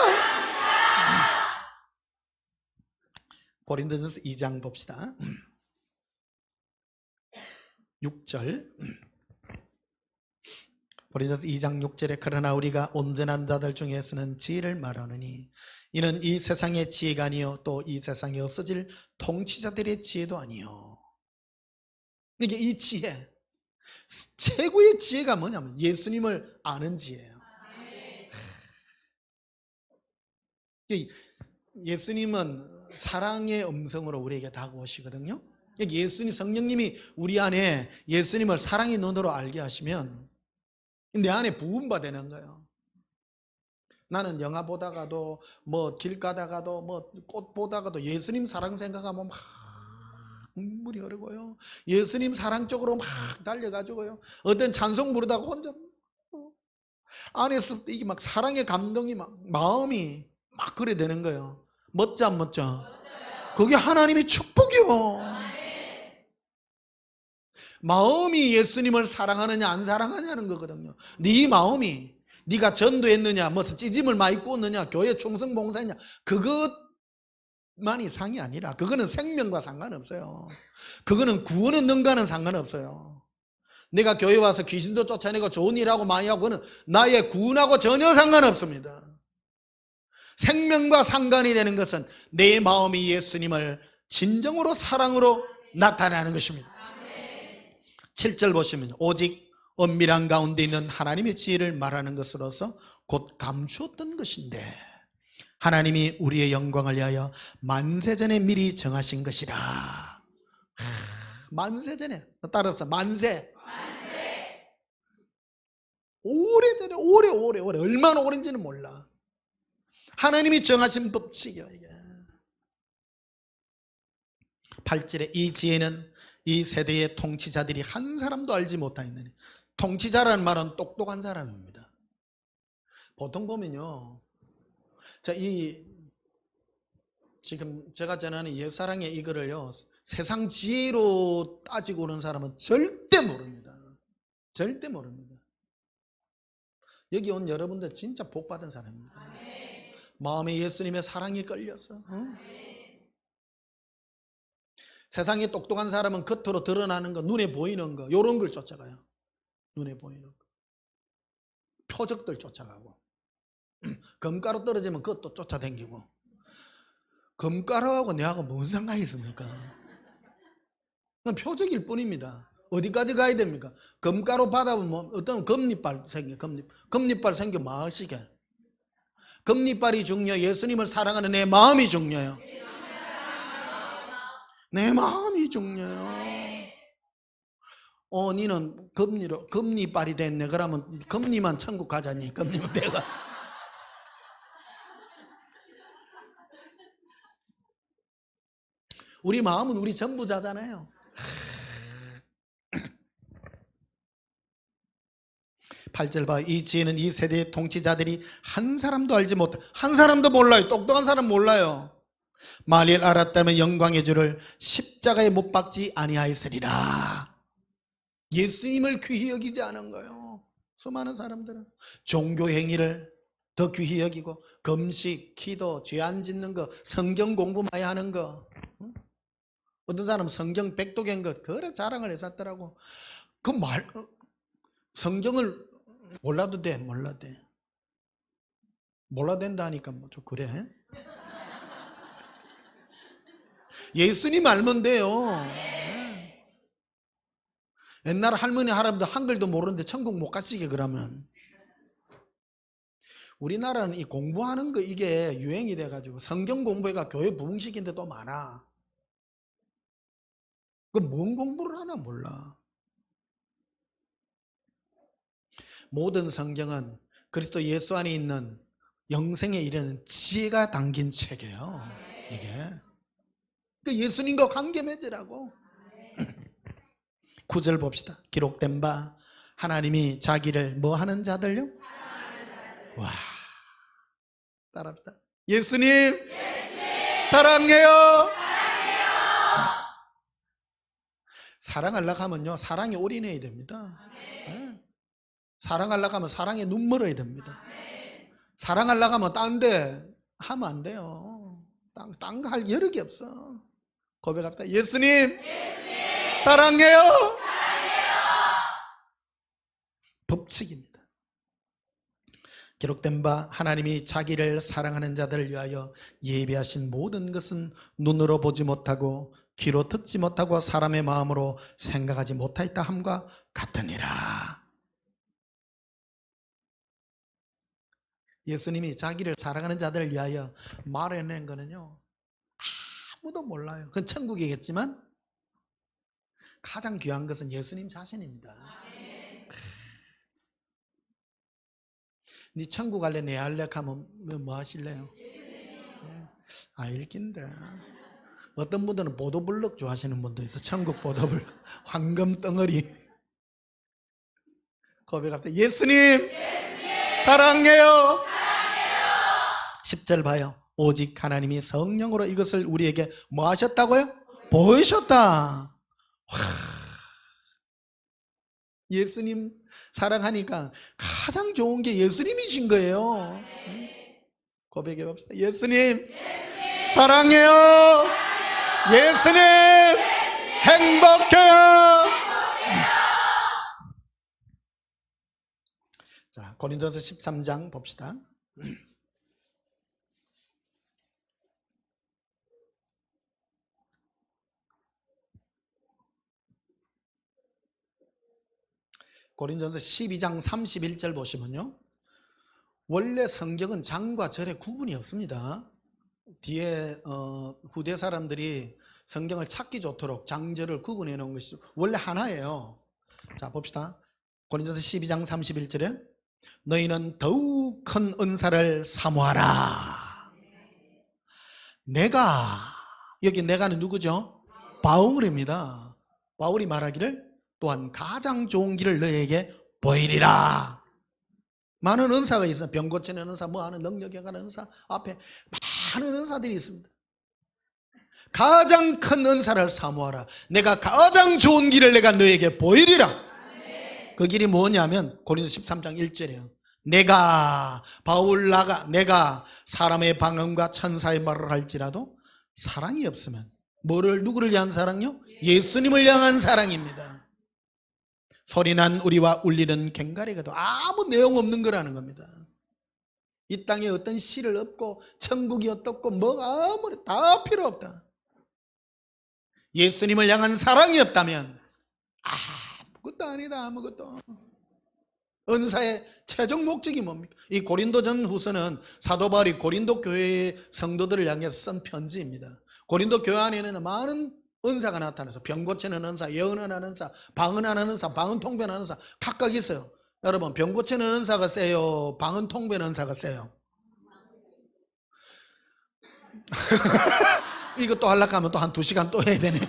고린도전서 2장 봅시다. 6절. 고린도전서 2장 6절에 그러나 우리가 온전한 자들 중에서는 지혜를 말하느니 이는 이 세상의 지혜가 아니요 또 이 세상에 없어질 통치자들의 지혜도 아니요. 이게 이 지혜, 최고의 지혜가 뭐냐면 예수님을 아는 지혜예요. 예수님은 사랑의 음성으로 우리에게 다가오시거든요. 예수님, 성령님이 우리 안에 예수님을 사랑의 눈으로 알게 하시면 내 안에 부음받는 거예요. 나는 영화 보다가도 뭐 길 가다가도 뭐 꽃 보다가도 예수님 사랑 생각하면 막 눈물이 흐르고요. 예수님 사랑 쪽으로 막 달려가지고요. 어떤 찬송 부르다가 혼자 안에서 이게 막 사랑의 감동이 막 마음이 막 그래 되는 거예요. 멋져 안 멋져? 그게 하나님의 축복이요. 마음이 예수님을 사랑하느냐 안 사랑하냐는 거거든요. 네 마음이, 네가 전도했느냐, 무슨 찌짐을 많이 꾸었느냐, 교회 충성 봉사했냐, 그것만이 상이 아니라 그거는 생명과 상관없어요. 그거는 구원 얻는가는 상관없어요. 내가 교회 와서 귀신도 쫓아내고 좋은 일하고 많이 하고 그거는 나의 구원하고 전혀 상관없습니다. 생명과 상관이 되는 것은 내 마음이 예수님을 진정으로 사랑으로 나타내는 것입니다. 7절 보시면 오직 은밀한 가운데 있는 하나님의 지혜를 말하는 것으로서 곧 감추었던 것인데 하나님이 우리의 영광을 위하여 만세전에 미리 정하신 것이라. 만세전에, 따라합시다. 만세. 오래전에, 오래 얼마나 오랜지는 몰라. 하나님이 정하신 법칙이에요, 이게. 8절에 이 지혜는 이 세대의 통치자들이 한 사람도 알지 못하였느니. 통치자라는 말은 똑똑한 사람입니다. 보통 보면요, 자, 지금 제가 전하는 옛사랑의 이거를요, 세상 지혜로 따지고 오는 사람은 절대 모릅니다. 절대 모릅니다. 여기 온 여러분들 진짜 복 받은 사람입니다. 마음에 예수님의 사랑이 끌려서. 세상에 똑똑한 사람은 겉으로 드러나는 거, 눈에 보이는 거, 이런 걸 쫓아가요. 눈에 보이는 거. 표적들 쫓아가고. 금가루 떨어지면 그것도 쫓아다니고. 금가루하고 내하고 뭔 상관이 있습니까? 그건 표적일 뿐입니다. 어디까지 가야 됩니까? 금가루 받아보면 어떤 금리빨 생겨. 금리빨 생겨 뭐 하시게? 금리빨이 중요해요? 예수님을 사랑하는 내 마음이 중요해요? 내 마음이 중요해요. 니는 금리빨이 됐네. 그러면 금리만 천국 가자니. 금리만 내가. 우리 마음은 우리 전부자잖아요. 8절 봐. 이 지혜는 이 세대의 통치자들이 한 사람도 알지 못해. 한 사람도 몰라요. 똑똑한 사람 몰라요. 만일 알았다면 영광의 주를 십자가에 못 박지 아니하였으리라. 예수님을 귀히 여기지 않은 거예요. 수많은 사람들은 종교 행위를 더 귀히 여기고 금식, 기도, 죄 안 짓는 거, 성경 공부 많이 하는 거, 어떤 사람은 성경 백독한 것 그래 자랑을 했었더라고. 그 말 성경을 몰라도 돼. 몰라도 된다니까 뭐 좀 그래. 예수님 알면 돼요. 옛날 할머니 할아버지도 한글도 모르는데 천국 못 가시게 그러면. 우리나라는 이 공부하는 거 이게 유행이 돼가지고 성경 공부가 교회 부흥시키는 데도 많아. 그 뭔 공부를 하나 몰라. 모든 성경은 그리스도 예수 안에 있는 영생에 이르는 지혜가 담긴 책이에요. 이게 예수님과 관계 맺으라고. 9절 봅시다. 기록된 바 하나님이 자기를 뭐 하는 자들요? 와, 따라합시다. 예수님 사랑해요. 사랑하려고 하면요 사랑에 올인해야 됩니다. 사랑하려고 하면 사랑에 눈 멀어야 됩니다. 사랑하려고 하면 딴 데 하면 안 돼요. 딴 거 할 여력이 없어. 고백합시다. 예수님 사랑해요. 법칙입니다. 기록된 바 하나님이 자기를 사랑하는 자들을 위하여 예비하신 모든 것은 눈으로 보지 못하고 귀로 듣지 못하고 사람의 마음으로 생각하지 못하였다 함과 같으니라. 예수님이 자기를 사랑하는 자들을 위하여 말해낸 거는요 아무도 몰라요. 그건 천국이겠지만 가장 귀한 것은 예수님 자신입니다. 네 천국 갈래 내 할래 하면 뭐 하실래요? 읽긴데. 어떤 분들은 보도블록 좋아하시는 분도 있어. 천국 보도블록 황금 덩어리. 고백합니다. 예수님 사랑해요. 10절 봐요. 오직 하나님이 성령으로 이것을 우리에게 뭐 하셨다고요? 보이셨다. 예수님 사랑하니까 가장 좋은 게 예수님이신 거예요. 고백해 봅시다. 예수님 사랑해요. 예수님 행복해요. 자, 고린도서 13장 봅시다. 고린도서 12장 31절 보시면요, 원래 성경은 장과 절의 구분이 없습니다. 뒤에 후대 사람들이 성경을 찾기 좋도록 장절을 구분해 놓은 것이 원래 하나예요. 자, 봅시다. 고린도서 12장 31절에 너희는 더욱 큰 은사를 사모하라. 내가, 여기 내가는 누구죠? 바울입니다. 바울이 말하기를 또한 가장 좋은 길을 너희에게 보이리라. 많은 은사가 있어요. 병 고치는 은사, 뭐 하는 능력에 관한 은사, 앞에 많은 은사들이 있습니다. 가장 큰 은사를 사모하라. 내가 가장 좋은 길을 내가 너에게 보이리라. 그 길이 뭐냐면 고린도서 13장 1절이에요. 내가 내가 사람의 방언과 천사의 말을 할지라도 사랑이 없으면, 누구를 향한 사랑요? 예수님을 향한 사랑입니다. 소리난 우리와 울리는 꽹과리가도 아무 내용 없는 거라는 겁니다. 이 땅에 어떤 시를 없고 천국이 어떻고 뭐가 아무리 다 필요 없다. 예수님을 향한 사랑이 없다면 아무것도 아니다. 아무것도. 은사의 최종 목적이 뭡니까? 이 고린도전 후서는 사도 바울이 고린도 교회의 성도들을 향해서 쓴 편지입니다. 고린도 교회 안에는 많은 은사가 나타나서 병 고치는 은사, 예언하는 은사, 방언하는 은사, 방언 통변하는 은사 각각 있어요. 여러분, 병 고치는 은사가 세요? 방언 통변 은사가 세요? 이것도 하려고 하면 또 한 2시간 또 해야 되네.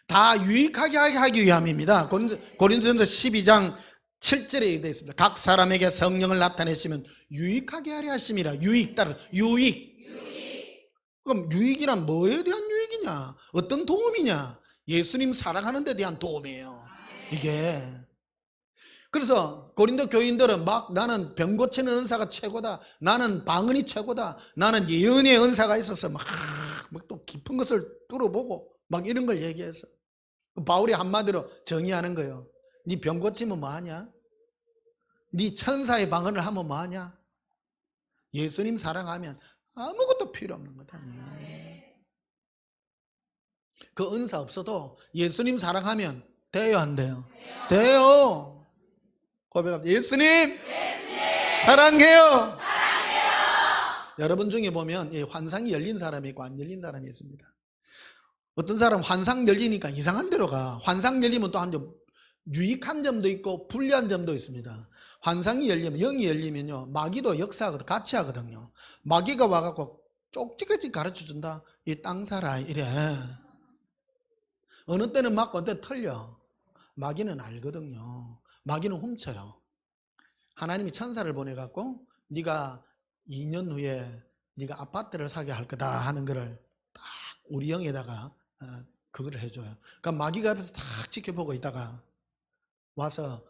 다 유익하게 하기 위함입니다. 고린도전서 12장 7절에 되어 있습니다. 각 사람에게 성령을 나타내시면 유익하게 하려 하심이라. 유익 따라 유익. 그럼 유익이란 뭐에 대한 유익이냐? 어떤 도움이냐? 예수님 사랑하는 데 대한 도움이에요. 이게. 그래서 고린도 교인들은 막 나는 병 고치는 은사가 최고다. 나는 방언이 최고다. 나는 예언의 은사가 있어서 막 또 깊은 것을 뚫어보고 막 이런 걸 얘기해서 바울이 한마디로 정의하는 거예요. 네 병 고치면 뭐하냐? 네 천사의 방언을 하면 뭐하냐? 예수님 사랑하면 아무것도 필요 없는 거다. 그 은사 없어도 예수님 사랑하면 돼요, 안 돼요? 돼요. 고백합니다. 예수님 사랑해요. 여러분 중에 보면 환상이 열린 사람이 있고 안 열린 사람이 있습니다. 어떤 사람 환상 열리니까 이상한 데로 가. 환상 열리면 또 한 점 유익한 점도 있고 불리한 점도 있습니다. 환상이 열리면, 영이 열리면요, 마귀도 역사하거든, 같이 하거든요. 마귀가 와갖고 쪽지까지 가르쳐 준다. 이 땅 살아 이래. 어느 때는 맞고 어느 때는 틀려. 마귀는 알거든요. 마귀는 훔쳐요. 하나님이 천사를 보내갖고 네가 2년 후에 네가 아파트를 사게 할 거다 하는 거를 딱 우리 영에다가 그걸 해줘요. 그러니까 마귀가 앞에서 딱 지켜보고 있다가 와서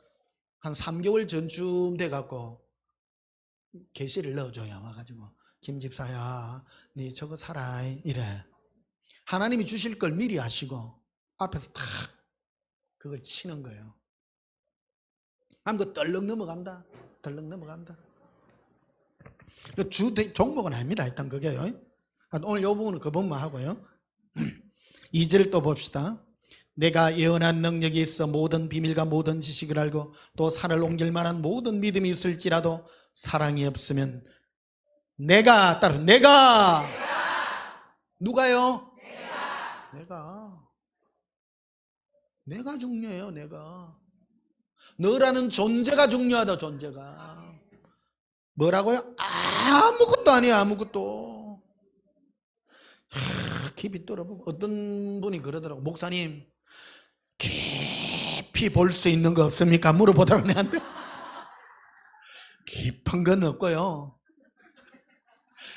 한 3개월 전쯤 돼갖고 계시를 넣어줘요. 와가지고 김 집사야, 네 저거 사라 이래. 하나님이 주실 걸 미리 아시고 앞에서 딱 그걸 치는 거예요. 아무튼 떨렁 넘어간다. 떨렁 넘어간다. 주 종목은 아닙니다. 일단 그게요. 오늘 이 부분은 그 부분만 하고요. 2절 또 봅시다. 내가 예언한 능력이 있어 모든 비밀과 모든 지식을 알고 또 산을 옮길 만한 모든 믿음이 있을지라도 사랑이 없으면 내가 누가요? 내가 중요해요. 내가 너라는 존재가 중요하다. 존재가 뭐라고요? 아무것도 아니야. 아무것도. 깊이 뚫어보고 어떤 분이 그러더라고. 목사님 깊이 볼 수 있는 거 없습니까? 물어보더라고. 내한테. 깊은 건 없고요.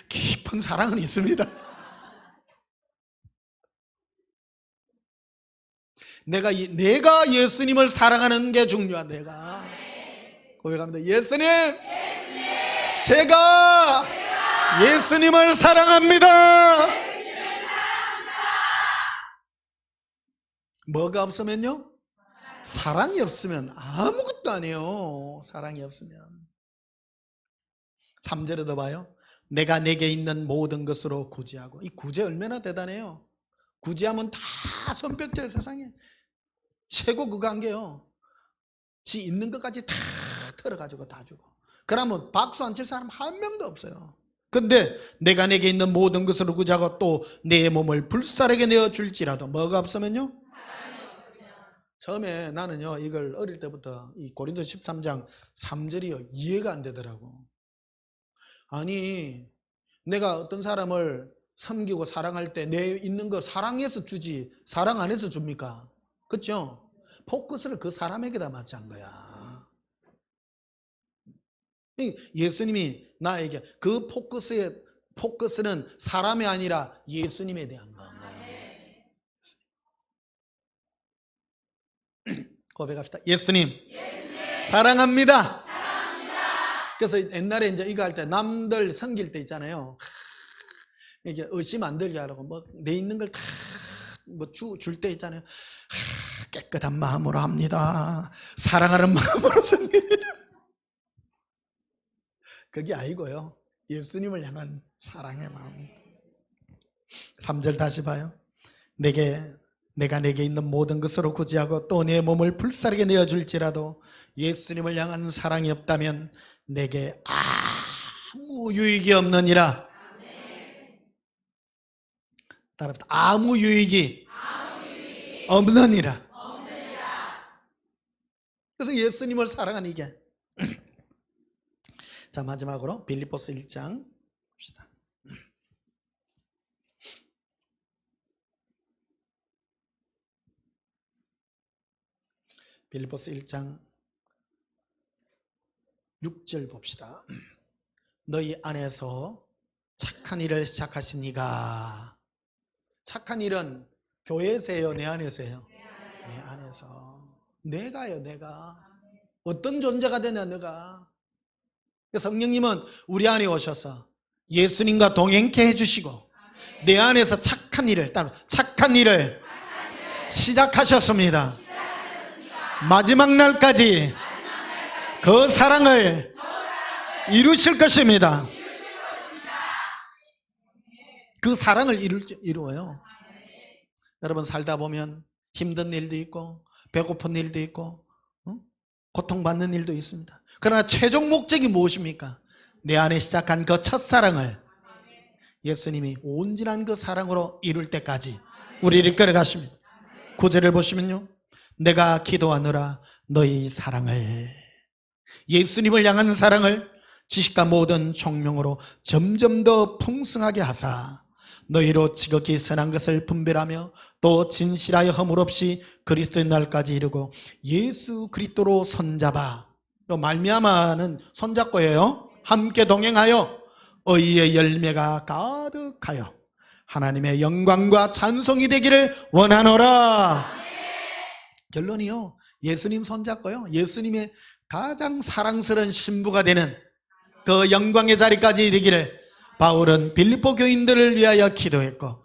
깊은 사랑은 있습니다. 내가 예수님을 사랑하는 게 중요한 내가 고백합니다. 예수님, 제가 예수님을 사랑합니다. 뭐가 없으면요? 사랑이 없으면 아무것도 아니에요. 사랑이 없으면. 3절에도 봐요. 내가 내게 있는 모든 것으로 구제하고. 이 구제 얼마나 대단해요. 구제하면 다 선벽제 세상에 최고 그 관계요. 지 있는 것까지 다 털어가지고 다 주고. 그러면 박수 안 칠 사람 한 명도 없어요. 근데 내가 내게 있는 모든 것으로 구제하고 또 내 몸을 불사르게 내어줄지라도 뭐가 없으면요? 처음에 나는요 이걸 어릴 때부터 이 고린도 13장 3절이요 이해가 안 되더라고. 아니 내가 어떤 사람을 섬기고 사랑할 때 내 있는 거 사랑해서 주지 사랑 안 해서 줍니까? 그렇죠? 포커스를 그 사람에게다 맞춘 거야. 예수님이 나에게 그 포커스는 사람이 아니라 예수님에 대한 거예요. 고백합시다. 예수님, 사랑합니다. 그래서 옛날에 이제 이거 할 때 남들 섬길 때 있잖아요. 이게 의심 안 들게 하라고 뭐 내 있는 걸 다 뭐 줄 때 있잖아요. 깨끗한 마음으로 합니다. 사랑하는 마음으로 섬깁니다. 그게 아니고요. 예수님을 향한 사랑의 마음. 3절 다시 봐요. 내가 내게 있는 모든 것으로 구제하고 또 내 몸을 불사르게 내어줄지라도 예수님을 향한 사랑이 없다면 내게 아무 유익이 없느니라. 따라합시다. 아무 유익이 없느니라. 그래서 예수님을 사랑하는 이게. 자, 마지막으로 빌립보서 1장 봅시다. 빌립보서 1장 6절 봅시다. 너희 안에서 착한 일을 시작하신 이가. 착한 일은 교회에서요, 내 안에서요? 내 안에서. 내가요, 내가. 어떤 존재가 되냐, 내가. 성령님은 우리 안에 오셔서 예수님과 동행케 해주시고 내 안에서 착한 일을 시작하셨습니다. 마지막 날까지 그 사랑을 이루실 것입니다. 그 사랑을 이루어요. 여러분 살다 보면 힘든 일도 있고 배고픈 일도 있고 고통받는 일도 있습니다. 그러나 최종 목적이 무엇입니까? 내 안에 시작한 그 첫사랑을 예수님이 온전한 그 사랑으로 이룰 때까지 우리를 끌어가십니다. 9절을 보시면요. 내가 기도하노라 너희 사랑을, 예수님을 향한 사랑을 지식과 모든 총명으로 점점 더 풍성하게 하사 너희로 지극히 선한 것을 분별하며 또 진실하여 허물 없이 그리스도의 날까지 이르고 예수 그리스도로 손잡아. 또 말미암아는 손잡고예요. 함께 동행하여 의의 열매가 가득하여 하나님의 영광과 찬송이 되기를 원하노라. 결론이요. 예수님 손잡고요. 예수님의 가장 사랑스러운 신부가 되는 그 영광의 자리까지 이르기를 바울은 빌립보 교인들을 위하여 기도했고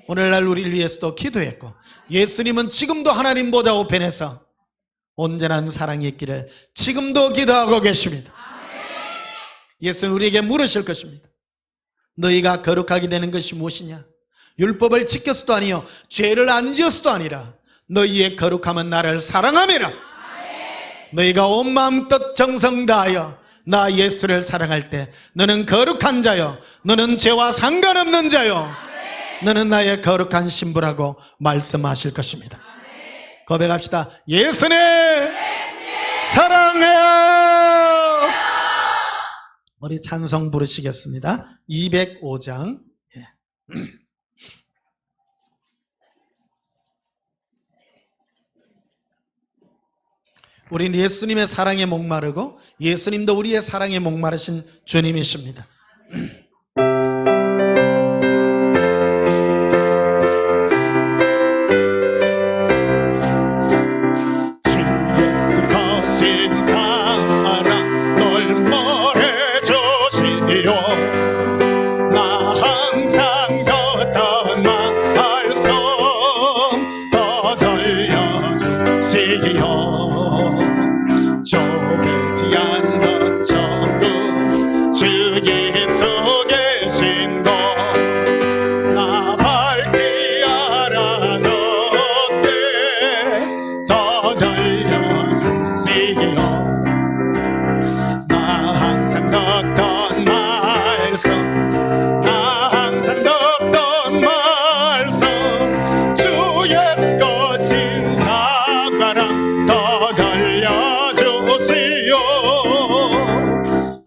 오늘날 우리를 위해서도 기도했고 예수님은 지금도 하나님 보좌 우편에서 온전한 사랑이 있기를 지금도 기도하고 계십니다. 예수는 우리에게 물으실 것입니다. 너희가 거룩하게 되는 것이 무엇이냐? 율법을 지켰어도 아니요 죄를 안 지었어도 아니라 너희의 거룩함은 나를 사랑함이라. 너희가 온 마음 뜻 정성 다하여 나 예수를 사랑할 때 너는 거룩한 자요 너는 죄와 상관없는 자요 너는 나의 거룩한 신부라고 말씀하실 것입니다. 고백합시다. 예수님 사랑해요. 우리 찬송 부르시겠습니다. 205장. 우리는 예수님의 사랑에 목마르고 예수님도 우리의 사랑에 목마르신 주님이십니다. 주 예수 거신 사랑 널 뭐해 주시오. 나 항상 걷던 말씀 더 들려주시오. 좁지 않은 천국 주 예수 계신 곳 나 밝히 알아듣게 더 들려주시오. 나 항상 듣던 말씀 나 항상 듣던 말씀 주 예수 거신 사랑 더 들려주시오.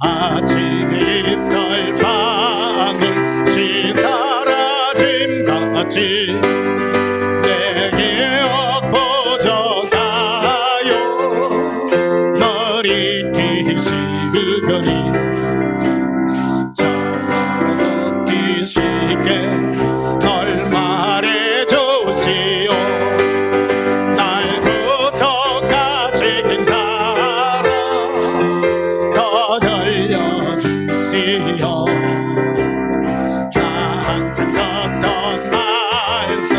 아침에 햇살 방울씨 사라짐 같이 내게 엎어져가요. 널 잊기시그니 자고로 듣기 쉽게 널 말해주시오. 날 구속하신 사랑 더 들려주시오. 나 항상 듣던 말씀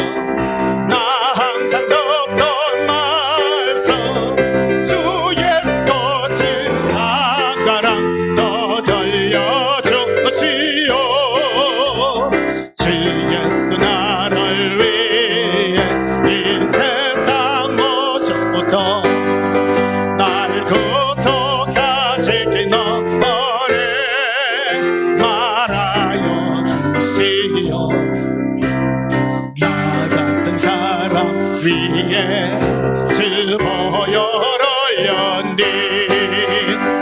나 항상 듣던 말씀 주 예수 거신 사랑 더 들려주시오. 주 예수 나를 위해 이 세상 오셔서 날 구속하시기 너를 말하여 주시오. 나 같은 사람 위에 주 보혈을 흘렸니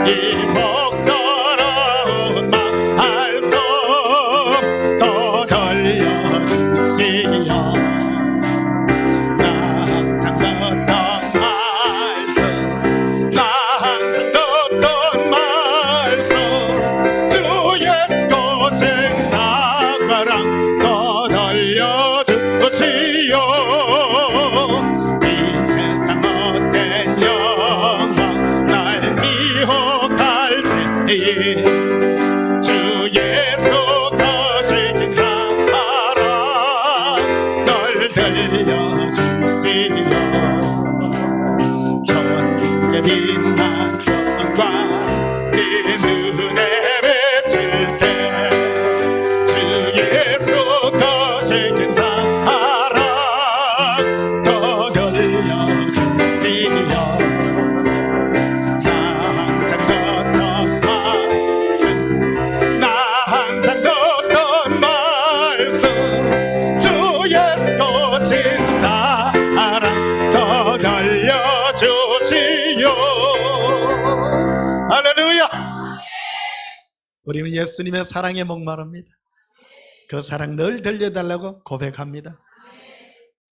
이 복스러운 말씀 더 들려주시오. 나 항상 듣던 말씀 나 항상 듣던 말씀 주 예수 거신 사랑 더 들려주시오. 이 세상 헛된 영광 날 미혹할 때에 주 예수 거신 사랑 널 들려주시오. 천국의 빛난 영광 네 눈에 비칠 때 주 예수 거신 사랑 더 들려주시오. 나 항상 듣던 말씀 나 항상 듣던 말씀 주 예수 거신 사랑 더 들려주시오. 할렐루야. 우리는 예수님의 사랑에 목마릅니다. 그 사랑 늘 들려달라고 고백합니다.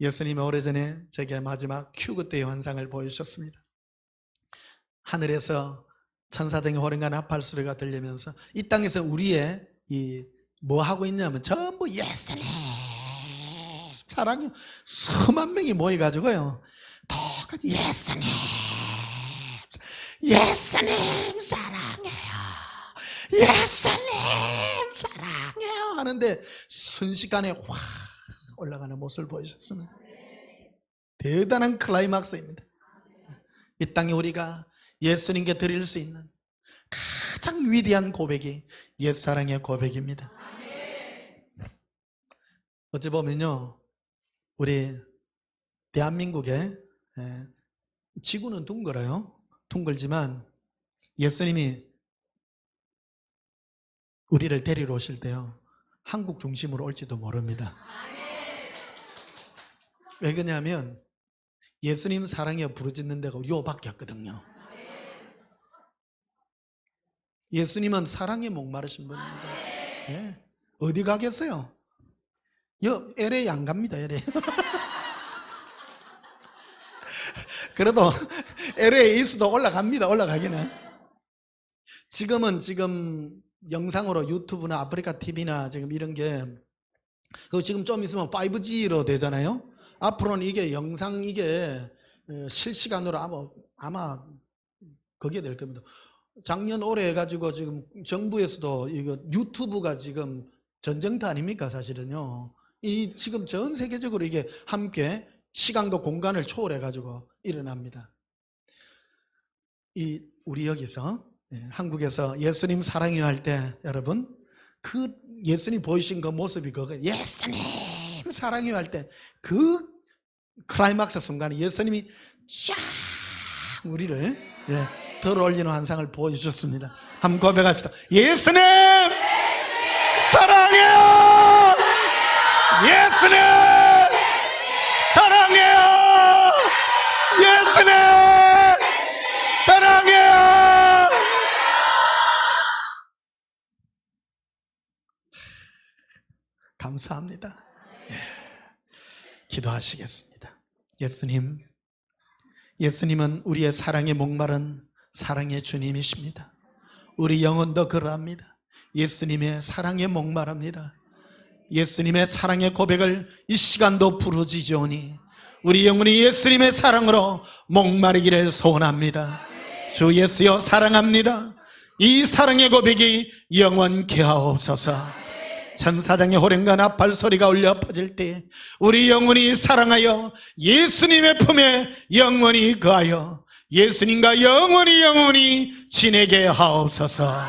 예수님이 오래전에 제게 마지막 휴거 때의 환상을 보여주셨습니다. 하늘에서 천사장의 호령과 나팔 소리가 들리면서 이 땅에서 우리의 뭐 하고 있냐면 전부 예수님 사랑이 수만 명이 모여가지고요 똑같이 예수님 사랑해요 예수님 사랑해요 하는데 순식간에 확 올라가는 모습을 보여주셨습니다. 대단한 클라이막스입니다. 이 땅에 우리가 예수님께 드릴 수 있는 가장 위대한 고백이 옛사랑의 고백입니다. 어찌 보면요 우리 대한민국의 지구는 둥글어요. 둥글지만 예수님이 우리를 데리러 오실 때요 한국 중심으로 올지도 모릅니다. 왜 그러냐면 예수님 사랑에 부르짖는 데가 요밖에 없거든요. 예수님은 사랑에 목마르신 분입니다. 예. 어디 가겠어요? LA 안 갑니다. LA. 그래도 LA 이스도 올라갑니다. 올라가기는. 지금 영상으로 유튜브나 아프리카 TV나 지금 이런 게 지금 좀 있으면 5G로 되잖아요. 앞으로는 이게 영상 이게 실시간으로 아마 그게 될 겁니다. 작년 올해 해가지고 지금 정부에서도 이거 유튜브가 지금 전쟁터 아닙니까 사실은요. 이 지금 전 세계적으로 이게 함께 시간과 공간을 초월해가지고 일어납니다. 우리 여기서 한국에서 예수님 사랑해요 할 때 여러분 그 예수님 보이신 그 모습이 그거 예수님 사랑해요 할 때 그 클라이막스 순간에 예수님이 쫙 우리를 들어올리는 환상을 보여주셨습니다. 한번 고백합시다. 예수님 사랑해요. 예수님 사랑해요. 예수님 사랑해요. 감사합니다. 기도하시겠습니다. 예수님은 우리의 사랑에 목마른 사랑의 주님이십니다. 우리 영혼도 그러합니다. 예수님의 사랑에 목마릅니다. 예수님의 사랑의 고백을 이 시간도 부르짖으오니 우리 영혼이 예수님의 사랑으로 목마르기를 소원합니다. 주 예수여 사랑합니다. 이 사랑의 고백이 영원케 하옵소서. 천사장의 호령과 나팔 소리가 울려 퍼질 때 우리 영혼이 사랑하여 예수님의 품에 영원히 거하여 예수님과 영원히 지내게 하옵소서.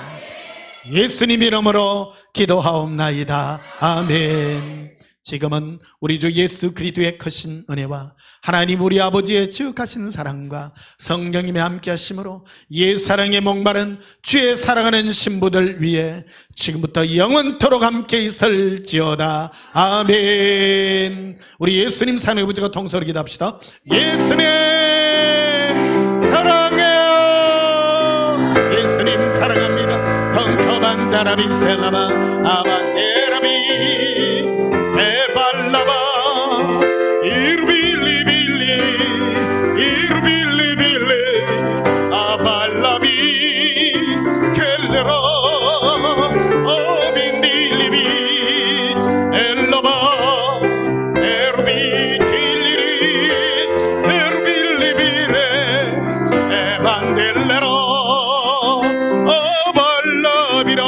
예수님 이름으로 기도하옵나이다. 아멘. 지금은 우리 주 예수 그리스도의 크신 은혜와 하나님 우리 아버지의 지극하신 사랑과 성령님의 함께 하심으로 옛사랑에 목마른 주의 사랑하는 신부들 위해 지금부터 영원토록 함께 있을지어다. 아멘. 우리 예수님 사랑의 부지가 통서로 기도합시다. 예수님 사랑해요. 예수님 사랑합니다. 컹커반다라비 셀라바 아반데라비 에발라바 이르빌리빌리 아발라비 켈레라 어빈딜리비 엘라바 에르비 킬리리 에르빌리비레 에반델레라 어발라비라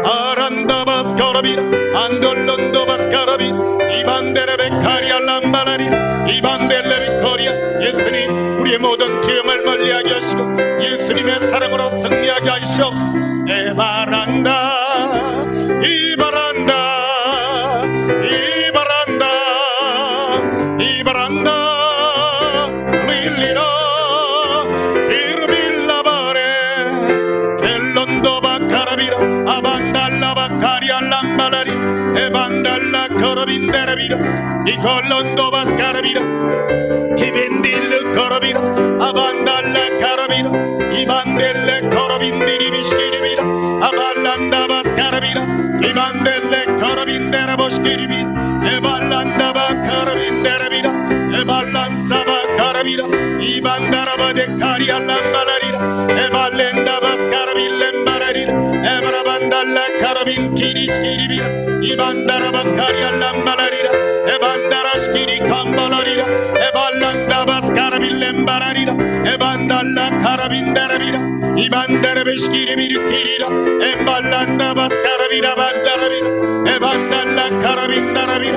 아란다바스카라비라 안돌론도 바스카라비 이반데레베 카리아 람바라리 이반델레비 코리아. 예수님 우리의 모든 기염을 멀리하게 하시고 예수님의 사랑으로 승리하게 하시옵소서. 에바란다 이바란다 이바란다 이바란다 밀리라 기르빌라바레 켈론도 바카라비라 아반달라바 카리아 람바라리 에반달라 코로빈데라비라 이콜론도 바스카라비라 기빈딜르 코로비라 아반달라 카라비라 이반델레 코로빈디리비시키리비라 아발란다 바스카라비라 이반델레 코로빈데라 보시키리비라 에발란다 바카라빈데라비라 에발란사바 카라비라 이반다라바데 카리아 람바라리라 에발렌다 바스카라빌렘바라리라 에바라반달라 카라빈 키리시키리비라 이반다라바 카리아 람바라리라 에반다라시키리 캄바라리라 에발란다 바스카라빌렘바라리라 에반달라 카라빈다라비라 이반다라베시키리비르키리라 에발란다 바스카라비라 반다라비라 에반달라 카라빈다라비라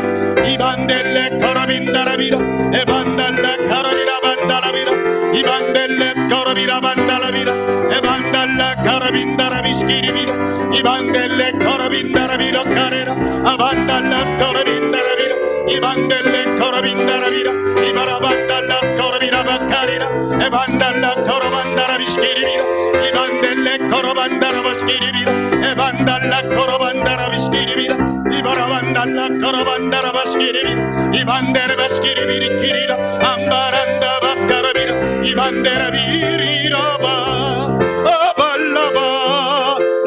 이반델레 카라빈다라비라 에반달라 카라비라 반다라비라 이반델레 스카라비라 반다라비라 에반달라 카라빈다라비시키리비라 이반델레 카라빈다라비라 카레라 아반달라 스카라빈다라비라 이반델레 카라빈다라비라 이바라반달라 스카라비라 바카리라 에반달라 카라반다라비시키리비라 이반델레 카라반다라바시키리비라 에반달라 카라반다라비시키리비라 이바라반달라 카라반다라바시키리비라 이반데레바시키리비리키리라 암바란다 바스카라비라 이반데라비리라바 아발라바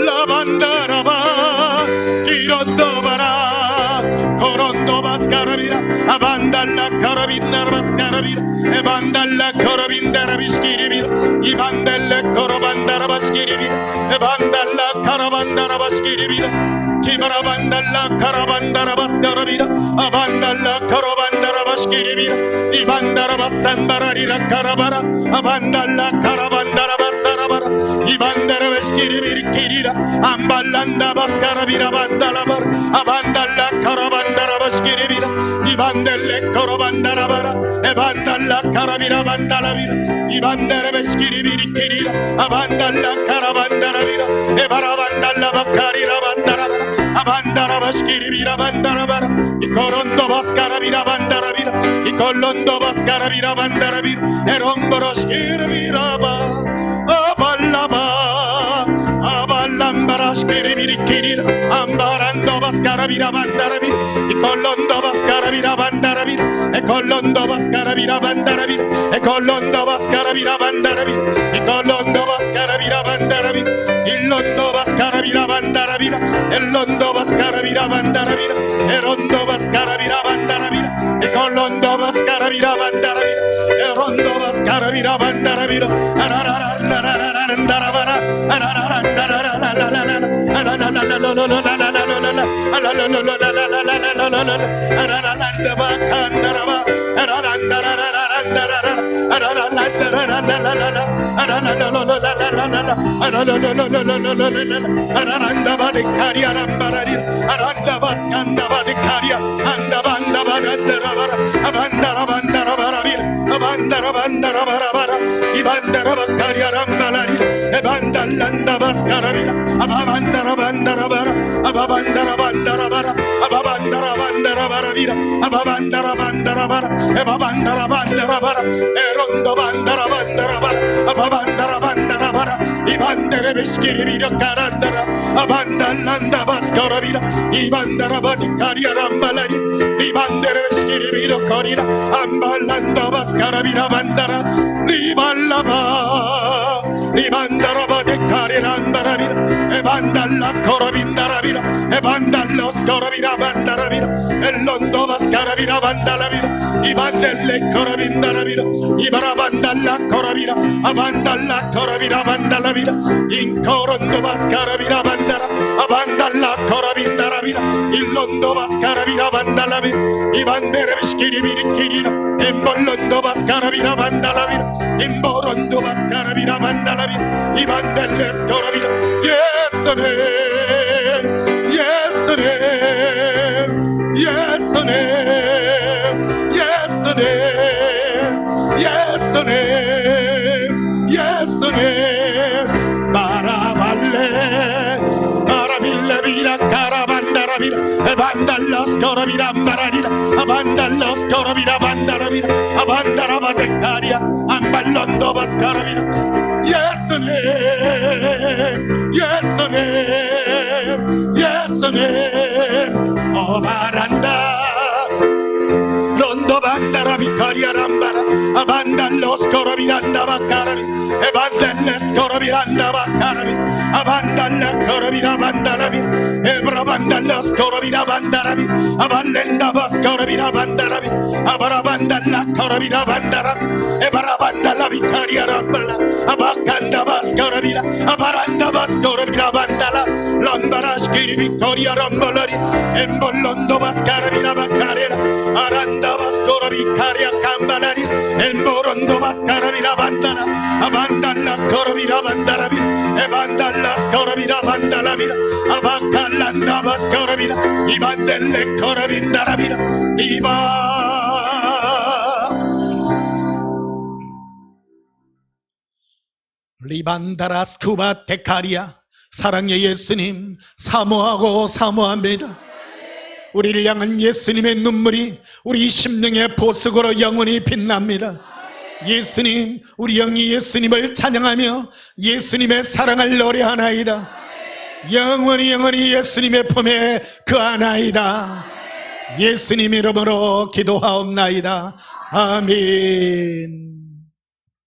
라반다라바 기론도바라 코론도 바스카라비라 아반달라 카라 korobindarabaskarabira ebandalla korobindarabishkiribira ibandelle korobandarabaskiribira ebandalla karabandarabaskiribira kibarabandalla karabandarabaskiribira abandalla korobandarabaskiribira ibandarabasambararira karabara abandalla karabandarabasarabara ibandarabaskiribira kirira amballanda baskarabira bandalabar abandalla karabandarabaskiribira ibandelle korobandarabara ebandalla karabira bandalabira ibandarabaskiribira kirira abandalla karabandarabira ebarabandalla bakarira bandarabara abandarabaskiribira bandarabara ikorondo baskarabira bandarabira ikolondo baskarabira bandarabira eromboroskiribira ba aballaba aballambarashkiribira kirira ambarando baskarabira bandarabira ikolondo baskarabira bandarabira ekolondo baskarabira bandarabira ekolondo baskarabira bandarabira ikolondo baskarabira bandarabira illondo baskarabira bandarabira ellondo baskarabira bandarabira erondo baskarabira bandarabira ekolondo baskarabira bandarabira erondo baskarabira bandarabira arararararararararara ebandallanda baskarabira ababandarabara ababandarabara ababandarabara ababandarabara ebabandarabara erondo bandarabara ababandarabara ibandere beskiribira karandara abandallanda baskarabira ibandarabadi kariyarambalari ibandere beskiribira karira amballanda baskarabira bandara liballaba Ibandarabade karirandarabil ebandalla korabindarabila ebandalla skorabira bandarabila ellondo baskarabira bandalabila ibandelle korabindarabila ibarabandalla korabira abandalla korabira bandalabila inkorondo baskarabira bandara abandalla korabindarabila illondo baskarabira bandalabila ibandere bishkiribiri kirira embollondo baskarabira bandalabila imborondo baskarabira bandalabila ibandelles korabira yesterday barabille vira carabandarabira ebandallos korabira ambararira abandallos korabira bandarabira abandarabadekaria amballondo baskarabira yesterday oh baranda rondo bandara vicaria rambara abandallos korabiranda bakarabi ebandalles korabiranda bakarabi abandalla korabira bandarabi ebrabandallos korabira bandarabi aballenda bas korabira bandarabi abarabandalla korabira bandarabi ebrabandalla vicaria rambala abakanda bas korabira abaranda bas korabira bandala lambarash kiri victoria rambalari embollondo bas korabira bakarela aranda bas korabikaria kambalari emborondo bas korabira bandala abandalla korabira bandarabi ebandalla korabira bandalabi abakalanda bas korabira ibandelle korabindarabira iba 리반다라 스쿠바 테카리아 사랑의 예수님 사모하고 사모합니다. 우리를 향한 예수님의 눈물이 우리 심령의 보석으로 영원히 빛납니다. 예수님, 우리 영이 예수님을 찬양하며 예수님의 사랑을 노래하나이다. 영원히 예수님의 품에 거하나이다. 예수님 이름으로 기도하옵나이다. 아멘.